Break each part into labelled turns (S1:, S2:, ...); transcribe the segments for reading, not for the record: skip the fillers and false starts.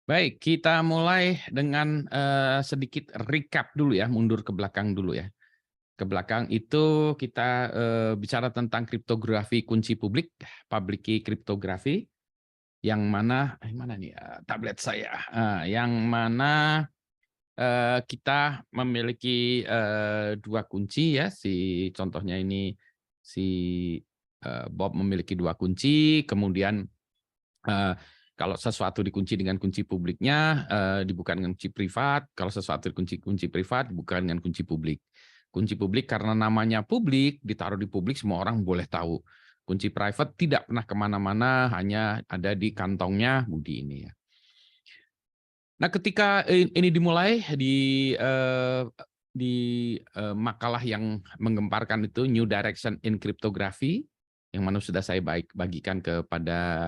S1: Baik, kita mulai dengan sedikit recap dulu ya, mundur ke belakang dulu ya. Ke belakang itu kita bicara tentang kriptografi kunci publik, public key cryptography, yang mana, mana nih tablet saya, yang mana kita memiliki dua kunci ya, si contohnya ini si Bob memiliki dua kunci, kemudian Eee, kalau sesuatu dikunci dengan kunci publiknya, dibuka dengan kunci privat, kalau sesuatu dikunci kunci privat, dibuka dengan kunci publik. Kunci publik karena namanya publik, ditaruh di publik semua orang boleh tahu. Kunci private tidak pernah kemana mana, hanya ada di kantongnya Budi ini ya. Nah ketika ini dimulai makalah yang menggemparkan itu New Direction in Cryptography, yang mana sudah saya bagikan kepada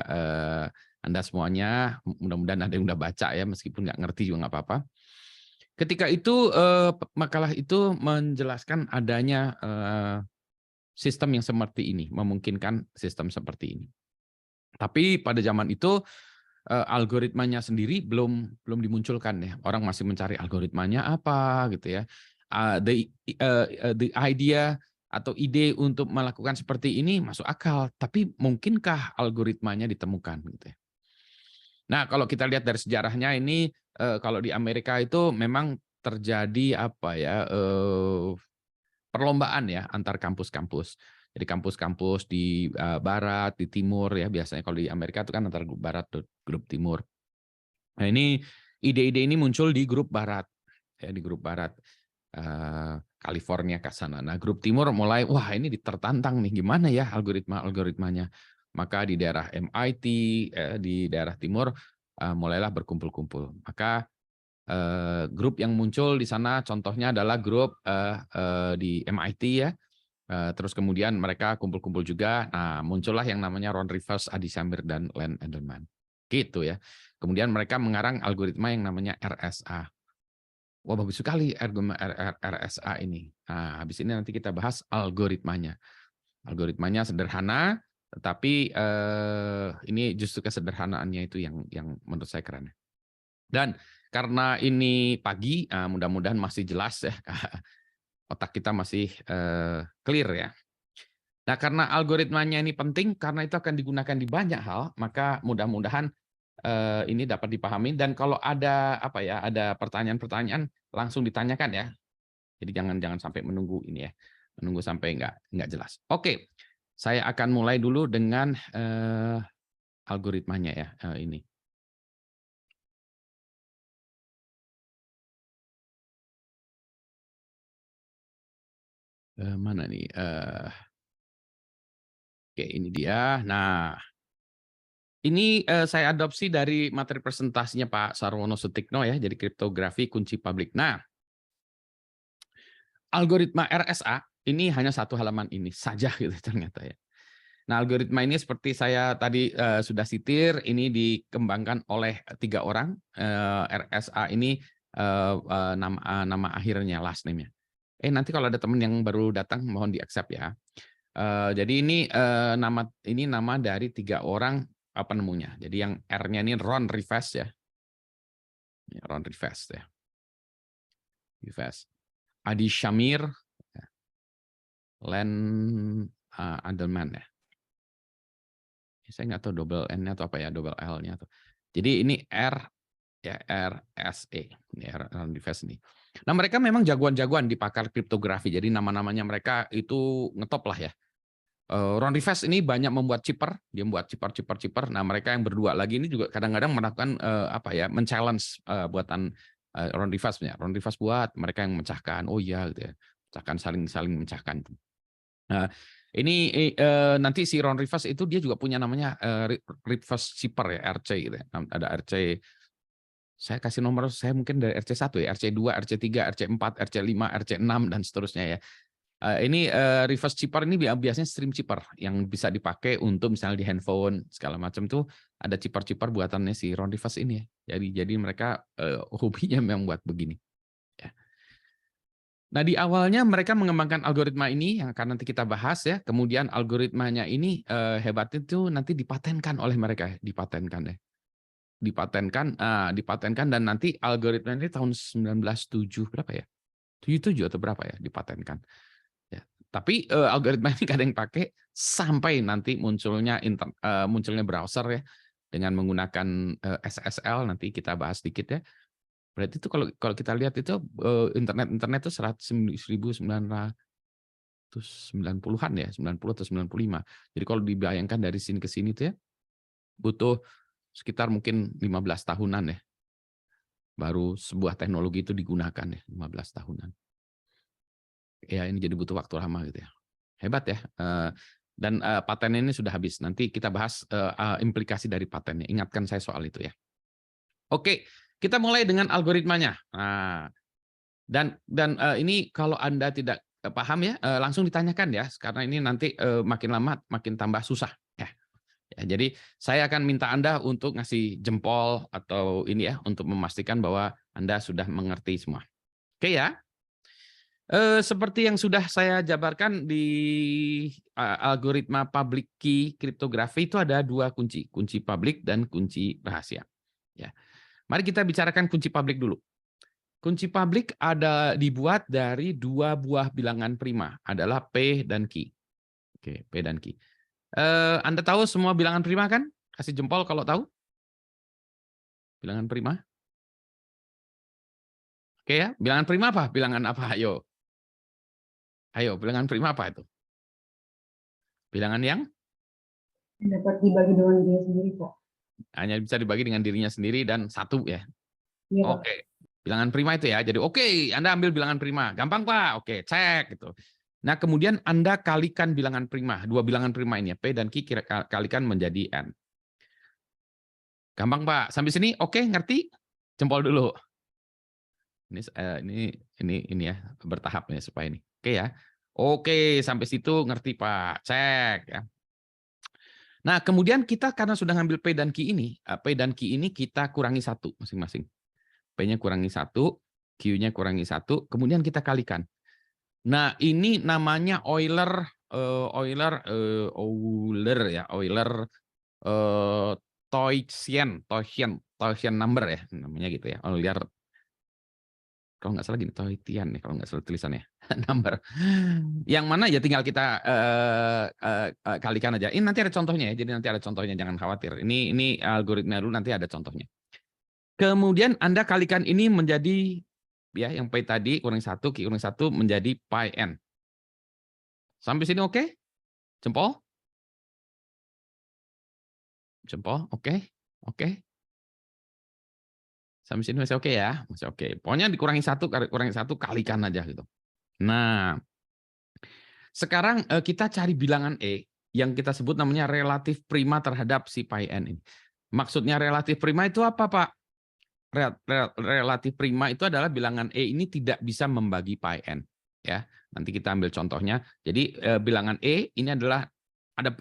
S1: Anda semuanya, mudah-mudahan ada yang udah baca ya, meskipun nggak ngerti juga nggak apa-apa. Ketika itu makalah itu menjelaskan adanya sistem yang seperti ini, memungkinkan sistem seperti ini. Tapi pada zaman itu algoritmanya sendiri belum dimunculkan ya. Orang masih mencari algoritmanya apa gitu ya. The idea atau ide untuk melakukan seperti ini masuk akal, tapi mungkinkah algoritmanya ditemukan gitu ya. Nah, kalau kita lihat dari sejarahnya ini kalau di Amerika itu memang terjadi apa ya, perlombaan ya antar kampus-kampus. Jadi kampus-kampus di barat, di timur ya, biasanya kalau di Amerika itu kan antara grup barat, grup timur. Nah ini ide-ide ini muncul di grup barat, ya di grup barat, California ke sana. Nah grup timur mulai, wah ini tertantang nih, gimana ya algoritmanya. Maka di daerah MIT, di daerah timur, mulailah berkumpul-kumpul. Maka grup yang muncul di sana contohnya adalah grup di MIT ya, terus kemudian mereka kumpul-kumpul juga. Nah, muncullah yang namanya Ron Rivers, Adi Samir, dan Len Edelman. Gitu ya. Kemudian mereka mengarang algoritma yang namanya RSA. Wah, bagus sekali RSA ini. Nah, habis ini nanti kita bahas algoritmanya. Algoritmanya sederhana, tetapi ini justru kesederhanaannya itu yang menurut saya keren. Dan karena ini pagi, mudah-mudahan masih jelas ya, otak kita masih clear ya. Nah, karena algoritmanya ini penting, karena itu akan digunakan di banyak hal, maka mudah-mudahan ini dapat dipahami. Dan kalau ada apa ya, ada pertanyaan-pertanyaan langsung ditanyakan ya. Jadi jangan jangan sampai menunggu ini ya, menunggu sampai nggak jelas. Oke, saya akan mulai dulu dengan algoritmanya ya ini. Mana nih? Oke, ini dia. Nah, ini saya adopsi dari materi presentasinya Pak Sarwono Sutikno ya, jadi kriptografi kunci publik. Nah, algoritma RSA ini hanya satu halaman ini saja gitu ternyata ya. Nah, algoritma ini seperti saya tadi sudah sitir, ini dikembangkan oleh 3 orang. RSA ini nama akhirnya, last name-nya. Nanti kalau ada teman yang baru datang mohon di-accept ya. Jadi ini nama dari 3 orang penemunya. Jadi yang R-nya ini Ron Rivest ya. Ron Rivest ya. Rivest. Adi Shamir, ya. Len Adelman ya. Saya nggak tahu double N-nya atau apa ya, double L-nya tuh. Jadi ini R ya, RSE, ini Ron Rivest nih. Nah mereka memang jagoan-jagoan di pakar kriptografi. Jadi nama-namanya mereka itu ngetop lah ya. Ron Rivest ini banyak membuat chipper, dia membuat chipper. Nah mereka yang berdua lagi ini juga kadang-kadang melakukan apa ya, men-challenge buatan Ron Rivest punya. Ron Rivest buat, mereka yang memecahkan. Oh iya gitu ya, memecahkan, saling memecahkan. Nah ini nanti si Ron Rivest itu dia juga punya namanya Rivest chipper ya, RC gitu ya. Ada RC, saya kasih nomor saya mungkin dari RC1 ya, RC2, RC3, RC4, RC5, RC6 dan seterusnya ya. Ini reverse chipper ini biasanya stream chipper yang bisa dipakai untuk misalnya di handphone segala macam tuh ada chipper-chipper buatannya si Ron Rivest ini ya. Jadi mereka hobinya memang buat begini. Ya. Nah di awalnya mereka mengembangkan algoritma ini yang akan nanti kita bahas ya. Kemudian algoritmanya ini hebatnya tuh nanti dipatenkan oleh mereka, dipatenkan ya. dipatenkan dan nanti algoritma ini tahun 1907 berapa ya? 77 atau berapa ya dipatenkan. Ya. Tapi algoritma ini nggak ada yang pakai sampai nanti munculnya browser ya dengan menggunakan SSL, nanti kita bahas sedikit ya. Berarti itu kalau kita lihat itu internet itu 1990-an ya, 90 atau 95. Jadi kalau dibayangkan dari sini ke sini itu ya butuh sekitar mungkin 15 tahunan ya. Baru sebuah teknologi itu digunakan ya, 15 tahunan. Ya ini jadi butuh waktu lama gitu ya. Hebat ya. Dan paten ini sudah habis. Nanti kita bahas implikasi dari patennya. Ingatkan saya soal itu ya. Oke, kita mulai dengan algoritmanya. Nah, dan ini kalau Anda tidak paham ya, langsung ditanyakan ya, karena ini nanti makin lama makin tambah susah ya. Ya, jadi saya akan minta Anda untuk ngasih jempol atau ini ya, untuk memastikan bahwa Anda sudah mengerti semua. Oke ya. Seperti yang sudah saya jabarkan di algoritma public key kriptografi itu ada dua kunci publik dan kunci rahasia. Ya. Mari kita bicarakan kunci publik dulu. Kunci publik ada dibuat dari dua buah bilangan prima, adalah P dan Q. Oke, P dan Q. Anda tahu semua bilangan prima kan? Kasih jempol kalau tahu. Bilangan prima. Oke ya, bilangan prima apa? Bilangan apa? Ayo. Ayo, bilangan prima apa itu? Bilangan yang
S2: dapat dibagi dengan diri sendiri, Pak.
S1: hanya bisa dibagi dengan dirinya sendiri dan satu ya.
S2: Iya, Pak.
S1: Oke. Bilangan prima itu ya. Jadi oke, Anda ambil bilangan prima. Gampang, Pak. Oke, cek gitu. Nah, kemudian Anda kalikan bilangan prima, dua bilangan prima ini ya, P dan Q kalikan menjadi N. Gampang, Pak. Sampai sini oke, ngerti? Jempol dulu. Ini ya, bertahap ya supaya ini. Oke ya. Oke, sampai situ ngerti, Pak. Cek ya. Nah, kemudian kita karena sudah ngambil P dan Q ini kita kurangi satu masing-masing. P-nya kurangi satu, Q-nya kurangi satu, kemudian kita kalikan. Nah, ini namanya Euler Toysian number ya, namanya gitu ya. Euler, kalau nggak salah gini, Toysian ya, kalau nggak salah tulisannya, number. Yang mana ya tinggal kita kalikan aja. Ini nanti ada contohnya ya, jadi nanti ada contohnya, jangan khawatir. Ini algoritma dulu, nanti ada contohnya. Kemudian Anda kalikan ini menjadi ya yang P tadi kurang 1, Q kurang 1 menjadi pi n. Sampai sini oke? Jempol? Jempol, oke? Oke? Sampai sini masih oke ya? Masih oke. Pokoknya dikurangi 1, kalikan aja gitu. Nah, sekarang kita cari bilangan E yang kita sebut namanya relatif prima terhadap si pi n ini. Maksudnya relatif prima itu apa, Pak? Relatif prima itu adalah bilangan E ini tidak bisa membagi pi n ya. Nanti kita ambil contohnya. Jadi bilangan E ini adalah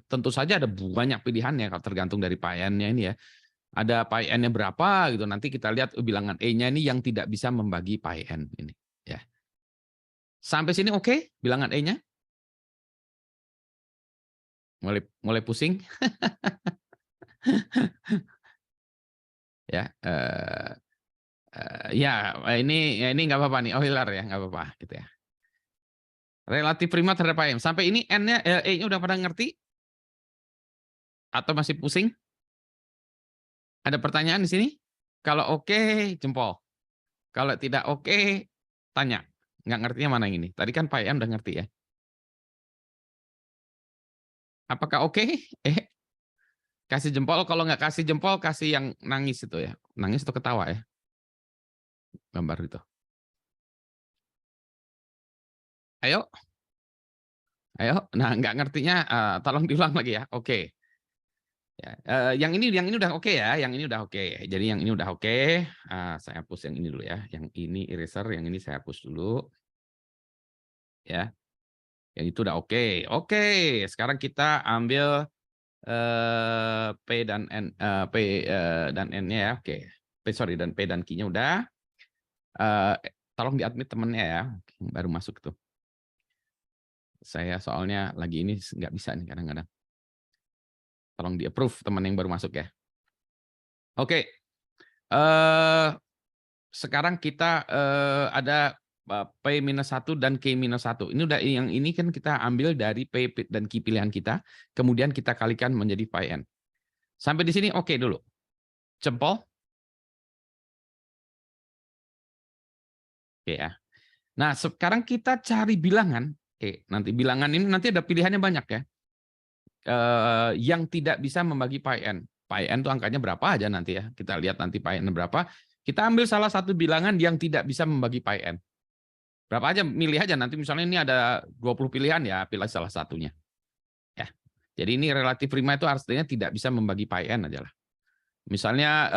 S1: tentu saja ada banyak pilihannya kalau tergantung dari pi n-nya ini ya. Ada pi n-nya berapa gitu. Nanti kita lihat bilangan E-nya ini yang tidak bisa membagi pi n ini ya. Sampai sini oke bilangan E-nya? Mulai pusing? Ya, ya ini nggak apa-apa nih, Euler ya, nggak apa-apa gitu ya. Relatif prima terhadap pi n. Sampai ini n-nya, E-nya udah pada ngerti? Atau masih pusing? Ada pertanyaan di sini? Kalau oke, jempol. Kalau tidak oke, tanya. Nggak ngertinya mana yang ini? Tadi kan pi n udah ngerti ya. Apakah oke? Kasih jempol. Kalau nggak kasih jempol, kasih yang nangis itu ya. Nangis atau ketawa ya. Gambar itu. Ayo. Ayo. Nah, nggak ngertinya, tolong diulang lagi ya. Oke. Ya, yang ini udah oke ya. Yang ini udah oke. Jadi yang ini udah oke. Saya hapus yang ini dulu ya. Yang ini eraser, yang ini saya hapus dulu. Ya. Yang itu udah oke. Oke. Sekarang kita ambil P dan N, dan N-nya ya. Oke. Dan P dan Q-nya udah. Tolong di-admit temennya ya. Baru masuk tuh. Saya soalnya lagi ini nggak bisa nih kadang-kadang. Tolong di-approve teman yang baru masuk ya. Oke. Eh, sekarang kita ada P-1 dan K-1. Ini udah yang ini kan kita ambil dari P dan Q pilihan kita, kemudian kita kalikan menjadi pi n. Sampai di sini oke dulu. Jempol. Oke ya. Nah, sekarang kita cari bilangan. Oke, nanti bilangan ini nanti ada pilihannya banyak ya. Yang tidak bisa membagi pi n. Pi n itu angkanya berapa aja nanti ya. Kita lihat nanti pi n berapa. Kita ambil salah satu bilangan yang tidak bisa membagi pi n. Berapa aja, milih aja nanti misalnya ini ada 20 pilihan ya, pilih salah satunya. Ya. Jadi ini relatif prima itu artinya tidak bisa membagi pi n aja lah. Misalnya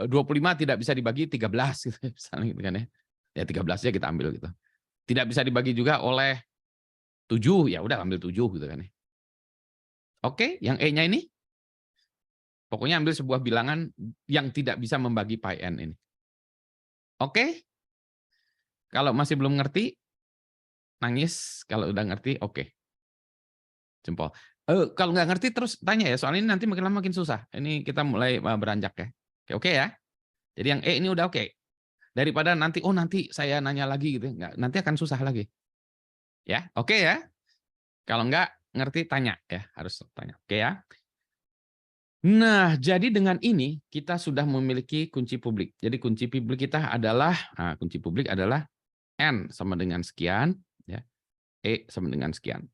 S1: 25 tidak bisa dibagi 13 gitu misalnya gitu kan ya. Ya 13 aja kita ambil gitu. Tidak bisa dibagi juga oleh 7, ya udah ambil 7 gitu kan ya. Oke, yang E-nya ini pokoknya ambil sebuah bilangan yang tidak bisa membagi pi n ini. Oke? Kalau masih belum ngerti, nangis. Kalau udah ngerti, oke. Jempol. Kalau nggak ngerti terus tanya ya, soalnya ini nanti makin lama makin susah. Ini kita mulai beranjak ya. Oke ya. Jadi yang E ini udah oke. Daripada nanti, oh nanti saya nanya lagi gitu. Nggak, nanti akan susah lagi. Ya, oke ya. Kalau nggak ngerti tanya ya, harus tanya. Oke ya. Nah, jadi dengan ini kita sudah memiliki kunci publik. Jadi kunci publik kita adalah, kunci publik adalah N sama dengan sekian, ya. E sama dengan sekian.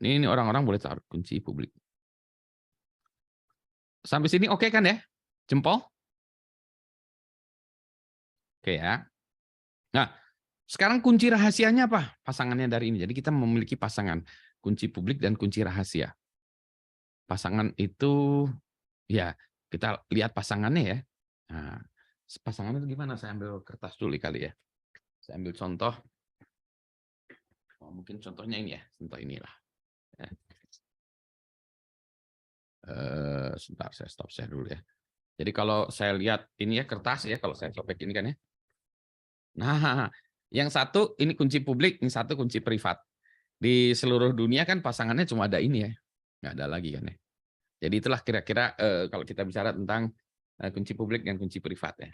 S1: Ini orang-orang boleh tahu kunci publik. Sampai sini oke kan ya? Jempol? Oke ya. Nah, sekarang kunci rahasianya apa? Pasangannya dari ini. Jadi kita memiliki pasangan kunci publik dan kunci rahasia. Pasangan itu ya kita lihat pasangannya ya. Nah, pasangannya itu gimana? Saya ambil kertas dulu kali ya. Saya ambil contoh. Oh, mungkin contohnya ini ya. Contoh inilah. Ya. Sebentar, saya stop share dulu ya. Jadi kalau saya lihat ini ya kertas ya, kalau saya sobek ini kan ya. Nah, yang satu ini kunci publik, yang satu kunci privat. Di seluruh dunia kan pasangannya cuma ada ini ya, nggak ada lagi kan ya. Jadi itulah kira-kira kalau kita bicara tentang kunci publik dan kunci privat ya.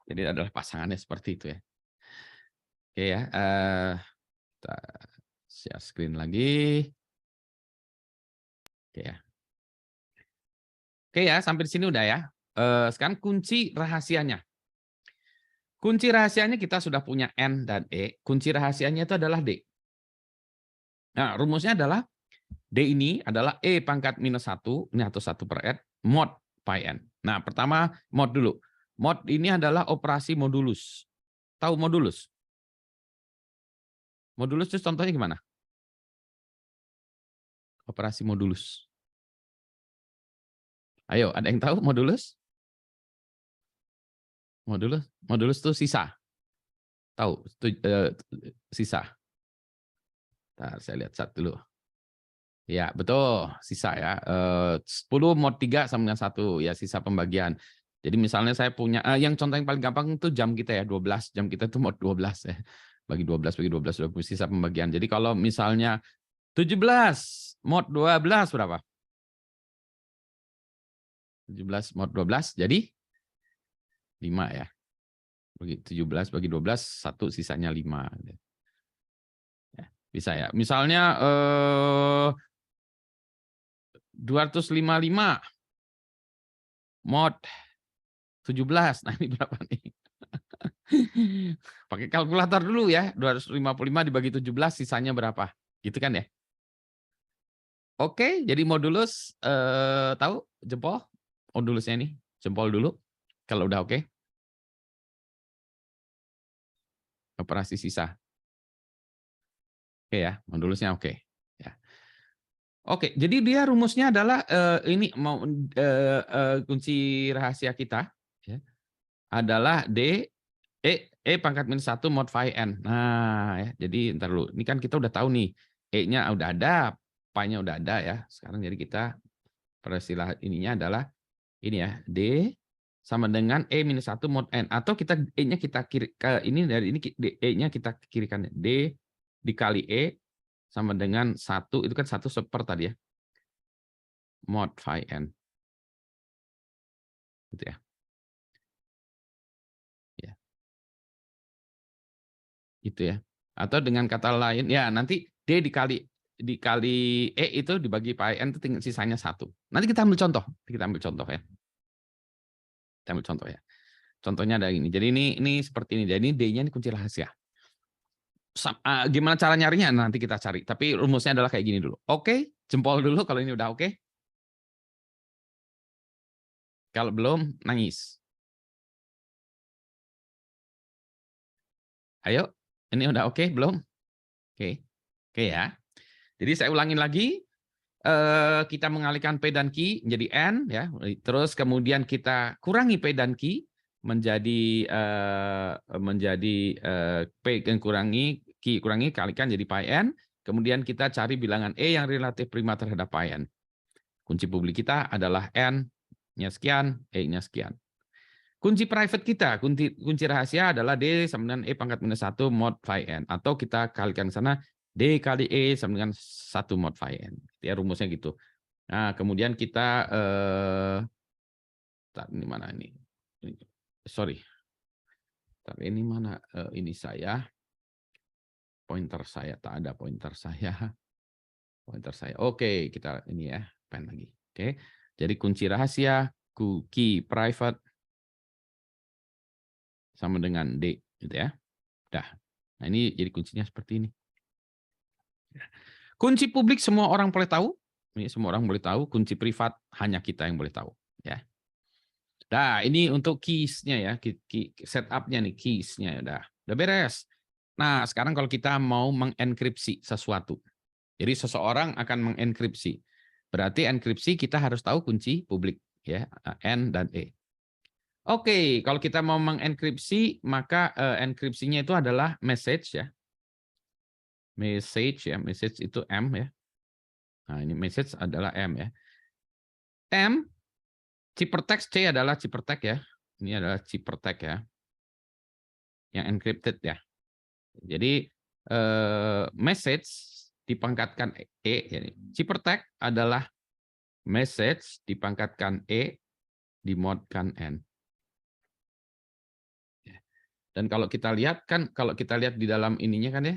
S1: Jadi adalah pasangannya seperti itu ya. Oke ya, kita share screen lagi. Oke ya. Oke ya, sampai di sini udah ya. Sekarang kunci rahasianya. Kunci rahasianya kita sudah punya N dan E. Kunci rahasianya itu adalah D. Nah, rumusnya adalah D ini adalah E pangkat minus 1, ini atau 1 per N, mod pi n. Nah, pertama mod dulu. Mod ini adalah operasi modulus. Tahu modulus? Modulus itu contohnya gimana? Operasi modulus. Ayo, ada yang tahu modulus? Modulus itu sisa. Tahu? Sisa. Ntar saya lihat satu dulu. Ya, betul. Sisa ya. 10 mod 3 sama dengan 1. Ya, sisa pembagian. Jadi misalnya saya punya, yang contoh yang paling gampang itu jam kita ya, 12. Jam kita itu mod 12 ya. Bagi 12, sudah sisa pembagian. Jadi kalau misalnya 17 mod 12 berapa? 17 mod 12 jadi 5 ya. Bagi 17 bagi 12, 1 sisanya 5. Ya, bisa ya. Misalnya 255 mod 17. Nah, ini berapa nih? Pakai kalkulator dulu ya. 255 dibagi 17 sisanya berapa? Gitu kan ya? Oke, jadi modulus tahu jempol? Modulusnya ini, jempol dulu. Kalau udah oke. Operasi sisa. Oke ya, modulusnya oke. Ya. Oke, jadi dia rumusnya adalah ini mau kunci rahasia kita ya, adalah D E pangkat minus 1 mod phi n. Nah, ya, jadi ntar dulu. Ini kan kita udah tahu nih, E-nya udah ada, pi-nya udah ada ya. Sekarang jadi kita peristilah ininya adalah ini ya, D sama dengan E minus 1 mod N. Atau kita E-nya kita kiri ke ini dari ini E-nya kita kirikan D dikali E sama dengan 1, itu kan 1 seper tadi ya. Mod phi N. Gitu ya. Gitu ya. Atau dengan kata lain, ya nanti D dikali E itu dibagi pi N itu tinggal sisanya 1. Nanti kita ambil contoh. Kita ambil contoh ya. Kita ambil contoh ya. Contohnya ada ini. Jadi ini seperti ini. Jadi D-nya ini kunci rahasia. Gimana cara nyarinya nanti kita cari. Tapi rumusnya adalah kayak gini dulu. Oke, jempol dulu kalau ini udah oke. Kalau belum, nangis. Ayo, ini udah oke belum? Oke, oke ya. Jadi saya ulangin lagi. Kita mengalihkan P dan Q menjadi N ya. Terus kemudian kita kurangi P dan Q menjadi P yang kurangi Q kurangi kalikan jadi pi N. Kemudian kita cari bilangan E yang relatif prima terhadap pi N. Kunci publik kita adalah N-nya sekian, E-nya sekian. Kunci private kita, kunci rahasia adalah D sama dengan E pangkat minus 1 mod phi N. Atau kita kalikan sana D kali E sama dengan 1 mod phi N. Ya, rumusnya gitu. Nah, kemudian kita, ini mana ini? Sorry. Ini mana? Ini saya. Pointer saya, tak ada pointer saya. Pointer saya. Oke, kita ini ya, pen lagi. Oke. Jadi kunci rahasia, key private, sama dengan D gitu ya. Dah. Nah, ini jadi kuncinya seperti ini. Kunci publik semua orang boleh tahu. Ini semua orang boleh tahu. Kunci privat hanya kita yang boleh tahu, ya. Nah, ini untuk keys-nya ya, setup-nya nih, keys-nya udah beres. Nah, sekarang kalau kita mau mengenkripsi sesuatu. Jadi seseorang akan mengenkripsi. Berarti enkripsi kita harus tahu kunci publik ya, N dan E. Oke, kalau kita mau mengenkripsi, maka enkripsinya itu adalah message ya. Message ya, message itu M ya. Nah, ini message adalah M ya. M, ciphertext C adalah ciphertext ya. Ini adalah ciphertext ya. Yang encrypted ya. Jadi message dipangkatkan E, jadi ciphertext adalah message dipangkatkan E dimodkan N. Dan kalau kita lihat kan, kalau kita lihat di dalam ininya kan ya,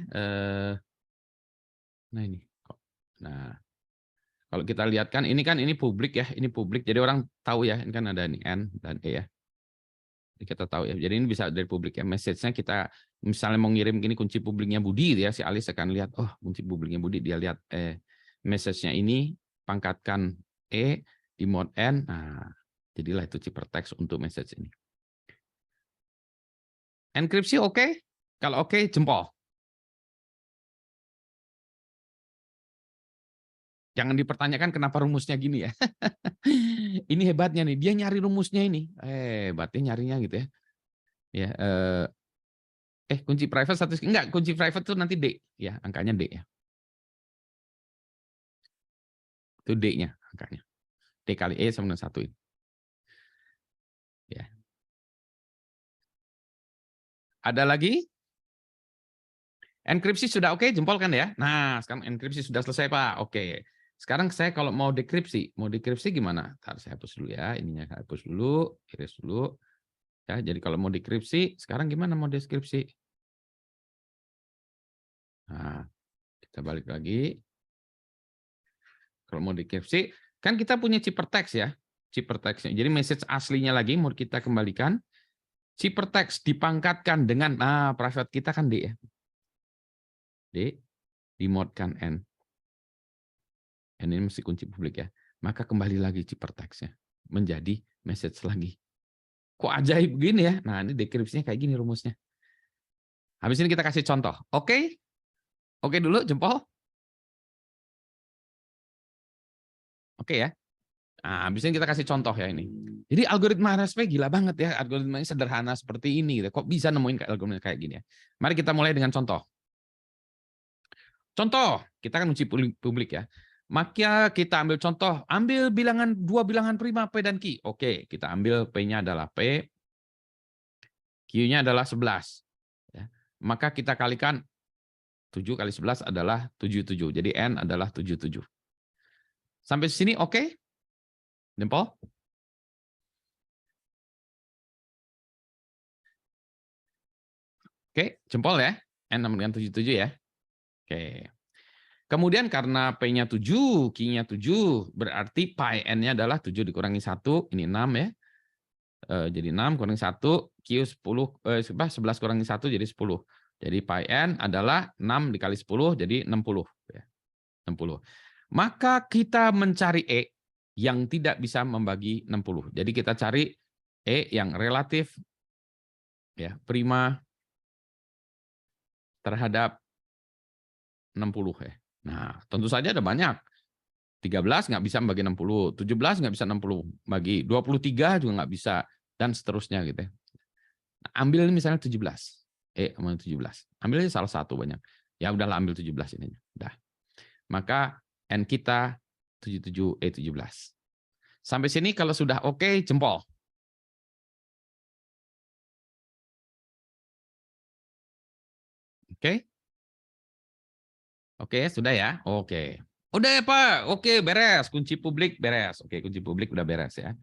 S1: nah ini, nah kalau kita lihat kan ini publik ya, ini publik, jadi orang tahu ya, ini kan ada ini N dan E ya, jadi kita tahu ya, jadi ini bisa dari publik ya, message-nya kita misalnya mau ngirim gini kunci publiknya Budi ya, si Alis akan lihat, oh kunci publiknya Budi, dia lihat message-nya ini pangkatkan E di mod N, nah jadilah itu ciphertext untuk message ini. Enkripsi oke? Kalau oke, jempol. Jangan dipertanyakan kenapa rumusnya gini ya. Ini hebatnya nih, dia nyari rumusnya ini. Hebatnya nyarinya gitu ya. Ya, kunci private status enggak, kunci private itu nanti D ya, angkanya D ya. Itu D-nya angkanya. D kali E sama dengan 1 ini. Ya. Ada lagi? Enkripsi sudah oke, jempol kan ya? Nah, sekarang enkripsi sudah selesai, Pak. Oke. Sekarang saya kalau mau dekripsi gimana? Ntar saya hapus dulu ya, ininya saya hapus dulu, iris dulu. Ya, jadi kalau mau dekripsi, sekarang gimana mau deskripsi? Nah, kita balik lagi. Kalau mau dekripsi, kan kita punya ciphertext ya, ciphertext. Jadi message aslinya lagi mau kita kembalikan. Ciphertext dipangkatkan dengan, nah private kita kan D ya. D dimodkan N. N ini mesti kunci publik ya. Maka kembali lagi ciphertext-nya menjadi message lagi. Kok ajaib begini ya? Nah, ini dekripsinya kayak gini rumusnya. Habis ini kita kasih contoh. Oke? Oke dulu jempol. Oke ya. Nah, habis ini kita kasih contoh ya ini. Jadi algoritma RSP gila banget ya. Algoritmanya sederhana seperti ini. Gitu. Kok bisa nemuin algoritma kayak gini ya? Mari kita mulai dengan contoh. Contoh, kita kan uji publik ya. Maka kita ambil contoh, ambil dua bilangan prima P dan Q. Oke, kita ambil P-nya adalah P, Q-nya adalah 11. Ya. Maka kita kalikan 7 kali 11 adalah 77. Jadi N adalah 77. Sampai sini oke? Jempol? Oke, jempol ya. N sama dengan 77 ya. Oke. Kemudian karena P-nya 7, Q-nya 7, berarti pi N-nya adalah 7 dikurangi 1, ini 6 ya. Jadi 6 kurangi 1, Q 10, 11 kurangi 1 jadi 10. Jadi pi N adalah 6 dikali 10, jadi 60. Ya, 60. Maka kita mencari E yang tidak bisa membagi 60. Jadi kita cari E yang relatif ya prima terhadap 60 ya. Nah, tentu saja ada banyak. 13 nggak bisa membagi 60, 17 nggak bisa 60 bagi, 23 juga nggak bisa, dan seterusnya gitu ya. Nah, ambil ini misalnya 17. Ambil 17. Ambil aja salah satu banyak. Ya udahlah ambil 17 ini. Udah. Maka N kita 77 17. Sampai sini kalau sudah oke, jempol. Oke? Oke, sudah ya? Oke. Udah ya, Pak. Oke, beres. Kunci publik beres. Oke, kunci publik udah beres ya.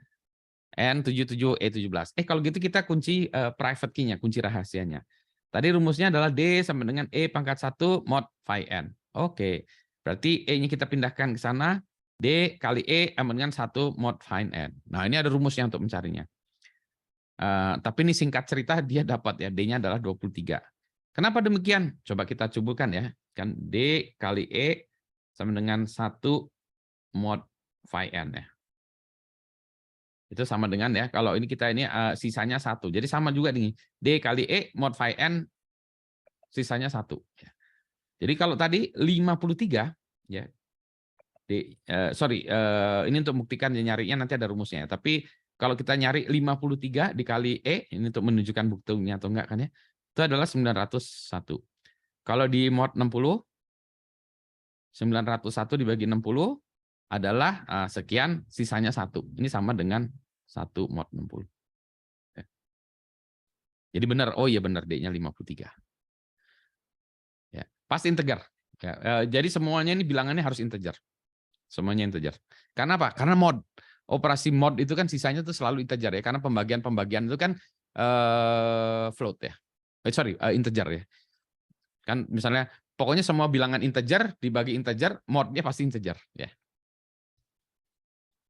S1: N77 17. Kalau gitu kita kunci private key-nya, kunci rahasianya. Tadi rumusnya adalah D sama dengan E pangkat 1 mod phi N. Oke. Berarti E-nya kita pindahkan ke sana. D kali E sama dengan 1 mod phi N. Nah, ini ada rumusnya untuk mencarinya. Tapi ini singkat cerita dia dapat ya, D-nya adalah 23. Kenapa demikian? Coba kita cobakan ya. Kan D kali E sama dengan 1 mod phi N ya. Itu sama dengan ya, kalau ini kita ini sisanya 1. Jadi sama juga nih, D kali E mod phi N sisanya 1. Jadi kalau tadi 53 ya, ini untuk membuktikan nyarinya nanti ada rumusnya ya. Tapi kalau kita nyari 53 dikali E, ini untuk menunjukkan buktinya atau enggak kan ya, itu adalah 901. Kalau di mod 60, 901 dibagi 60 adalah sekian, sisanya 1. Ini sama dengan 1 mod 60. Jadi benar, oh iya benar, D-nya 53. Ya, pasti integer. Ya, jadi semuanya ini bilangannya harus integer. Semuanya integer. Karena apa? Karena mod. Operasi mod itu kan sisanya itu selalu integer ya, karena pembagian-pembagian itu kan float ya. Integer ya. Kan misalnya pokoknya semua bilangan integer dibagi integer, modnya pasti integer ya.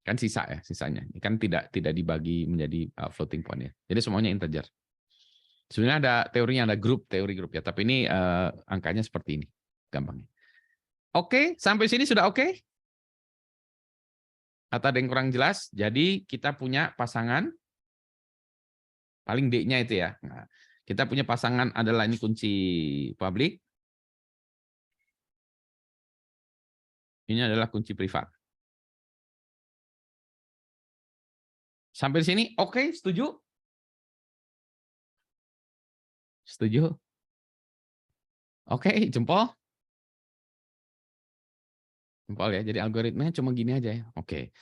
S1: Kan sisa ya, sisanya. Kan tidak dibagi menjadi floating point ya. Jadi semuanya integer. Sebenarnya ada teorinya, ada teori grup ya, tapi ini angkanya seperti ini, gampangnya. Oke, sampai sini sudah oke? Atau ada yang kurang jelas? Jadi kita punya pasangan, paling D-nya itu ya. Nah, kita punya pasangan adalah ini kunci publik. Ini adalah kunci privat. Sampai sini oke, setuju? Setuju? Oke, jempol. Jempol ya. Jadi algoritmanya cuma gini aja ya. Oke.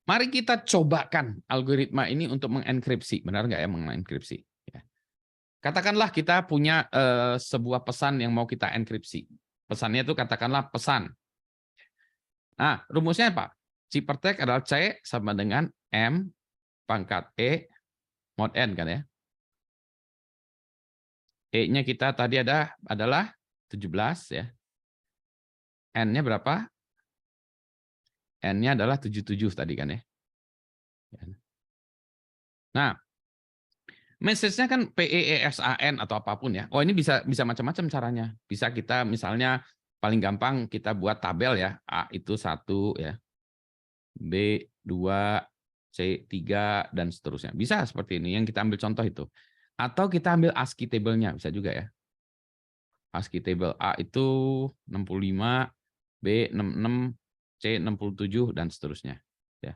S1: Mari kita cobakan algoritma ini untuk mengenkripsi. Benar nggak ya mengenkripsi? Ya. Katakanlah kita punya sebuah pesan yang mau kita enkripsi. Pesannya itu katakanlah pesan. Nah, rumusnya apa? Ciphertext adalah C sama dengan M pangkat E mod N kan ya. E-nya kita tadi adalah 17 ya. N-nya berapa? N-nya adalah 77 tadi kan ya. Nah, message-nya kan PEESAN atau apapun ya. Oh, ini bisa macam-macam caranya. Bisa kita misalnya paling gampang kita buat tabel ya. A itu 1 ya. B 2, C 3 dan seterusnya. Bisa seperti ini yang kita ambil contoh itu. Atau kita ambil ASCII table-nya bisa juga ya. ASCII table A itu 65, B 66, C 67 dan seterusnya. Ya.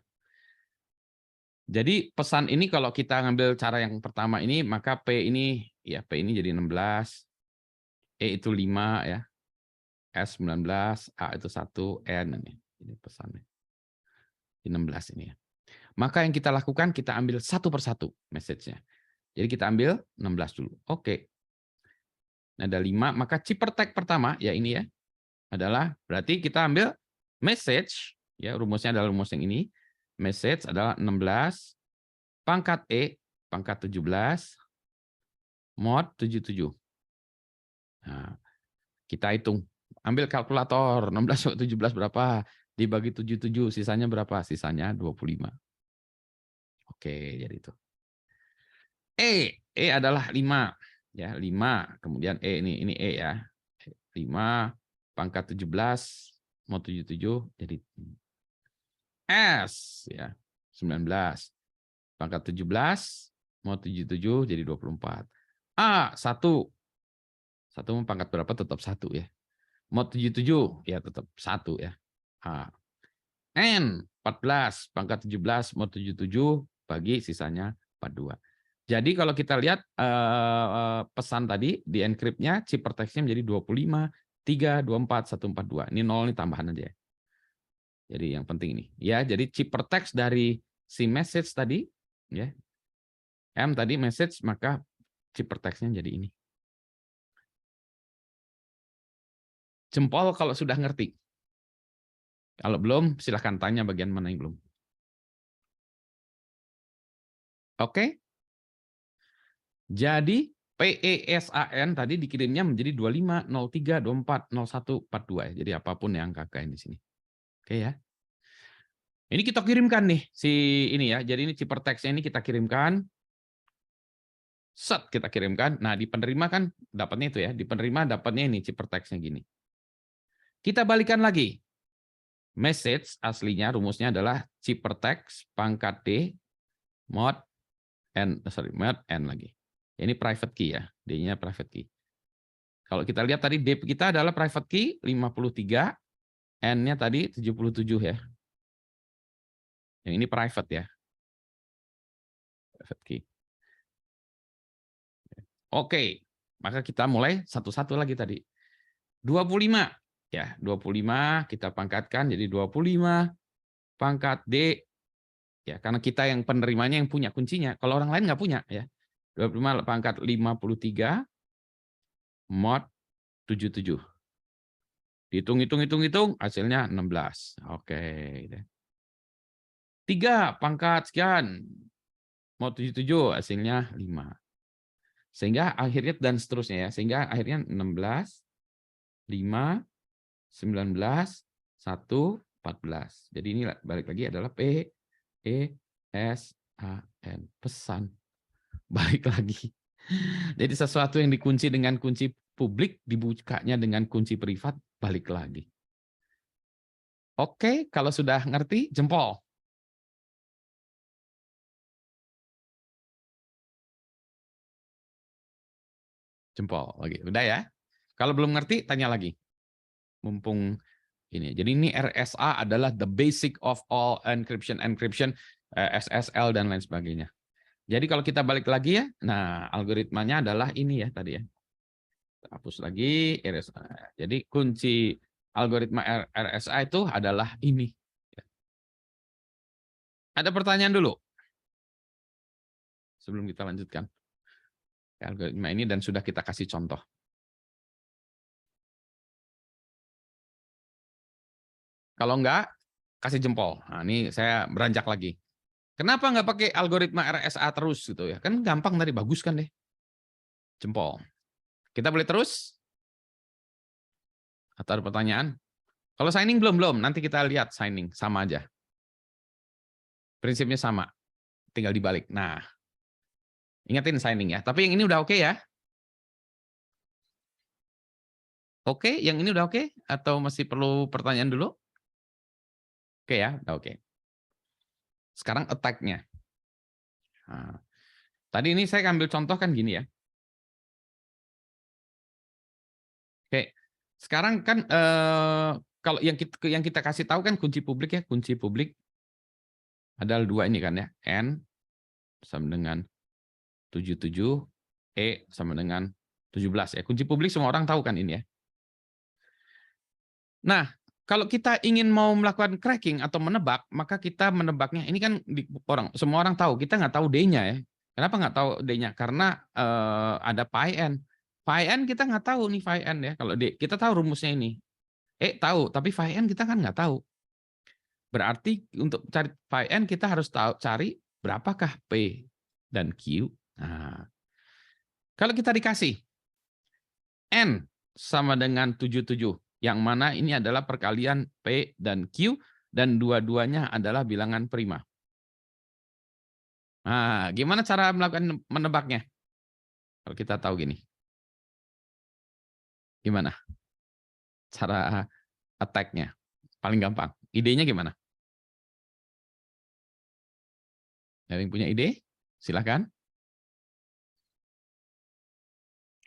S1: Jadi pesan ini kalau kita ngambil cara yang pertama ini, maka P ini jadi 16, E itu 5 ya, S 19, A itu 1, N ini pesannya. 16 ini ya. Maka yang kita lakukan kita ambil satu persatu message-nya. Jadi kita ambil 16 dulu. Oke. Nah, ada 5, maka ciphertext pertama ya ini ya adalah berarti kita ambil message ya, rumusnya adalah rumus yang ini. Message adalah 16 pangkat E pangkat 17 mod 77. Nah, kita hitung. Ambil kalkulator, 16 17 berapa? Dibagi 77, sisanya berapa? Sisanya 25. Oke, jadi itu. E adalah 5. Ya, 5. Kemudian ini E ya. 5 pangkat 17 mau 77 jadi S ya. 19 pangkat 17 mau 77 jadi 24. A 1 pangkat berapa tetap 1 ya. Mau 77 ya tetap 1 ya. A. N 14 pangkat 17 mau 77 bagi sisanya 42. Jadi kalau kita lihat pesan tadi di enkriptnya ciphertextnya menjadi 25 3 24 142. Ini 0 ini tambahan aja ya. Jadi yang penting ini ya, jadi ciphertext dari si message tadi ya. M tadi message, maka ciphertextnya jadi ini. Jempol kalau sudah ngerti. Kalau belum silahkan tanya bagian mana yang belum. Oke? Jadi PESAN tadi dikirimnya menjadi 25 03 24 01 42 ya. Jadi apapun yang kakak di sini. Oke ya. Ini kita kirimkan nih si ini ya. Jadi ini ciphertextnya ini kita kirimkan. Set kita kirimkan. Nah, di penerima kan dapatnya itu ya. Di penerima dapatnya ini ciphertextnya gini. Kita balikan lagi. Message aslinya rumusnya adalah ciphertext pangkat D mod n lagi. Ini private key ya. D-nya private key. Kalau kita lihat tadi D kita adalah private key 53, N-nya tadi 77 ya. Yang ini private ya. Private key. Oke, maka kita mulai satu-satu lagi tadi. 25 ya, 25 kita pangkatkan jadi 25 pangkat D ya, karena kita yang penerimanya yang punya kuncinya. Kalau orang lain nggak punya ya. 25 pangkat 53 mod 77. Hitung hasilnya 16. Oke. 3 pangkat sekian mod 77 hasilnya 5. Sehingga akhirnya dan seterusnya ya. Sehingga akhirnya 16, 5, 19, 1, 14. Jadi ini balik lagi adalah P, E, S, A, N. Pesan. Balik lagi. Jadi sesuatu yang dikunci dengan kunci publik, dibukanya dengan kunci privat, balik lagi. Oke, kalau sudah ngerti, jempol. Jempol lagi. Udah ya. Kalau belum ngerti, tanya lagi. Mumpung ini. Jadi ini RSA adalah the basic of all encryption, SSL dan lain sebagainya. Jadi kalau kita balik lagi ya, nah algoritmanya adalah ini ya tadi ya. Hapus lagi RSA. Jadi kunci algoritma RSA itu adalah ini. Ada pertanyaan dulu sebelum kita lanjutkan algoritma ini dan sudah kita kasih contoh. Kalau enggak, kasih jempol. Nah, ini saya beranjak lagi. Kenapa nggak pakai algoritma RSA terus gitu ya? Kan gampang tadi, bagus kan deh. Jempol. Kita boleh terus? Atau ada pertanyaan? Kalau signing belum, nanti kita lihat signing sama aja. Prinsipnya sama, tinggal dibalik. Nah, ingetin signing ya. Tapi yang ini udah oke ya? Oke, yang ini udah oke? Atau masih perlu pertanyaan dulu? Oke ya, udah oke. Sekarang attack-nya. Nah, tadi ini saya ambil contoh kan gini ya. Oke, sekarang kan kalau yang kita kasih tahu kan kunci publik ya, kunci publik adalah 2 ini kan ya, N sama dengan 77, E sama dengan 17 ya. Kunci publik semua orang tahu kan ini ya. Nah, kalau kita ingin mau melakukan cracking atau menebak, maka kita menebaknya ini kan semua orang tahu, kita nggak tahu D-nya ya. Kenapa nggak tahu D-nya? Karena ada PyN. PyN kita nggak tahu nih PyN ya. Kalau D, kita tahu rumusnya ini. Tahu, tapi PyN kita kan nggak tahu. Berarti untuk cari PyN kita harus cari berapakah P dan Q. Nah, kalau kita dikasih N sama dengan 77. Yang mana ini adalah perkalian P dan Q, dan dua-duanya adalah bilangan prima. Nah, gimana cara melakukan menebaknya? Kalau kita tahu gini. Gimana cara attack-nya? Paling gampang. Idenya gimana? Ada yang punya ide? Silahkan.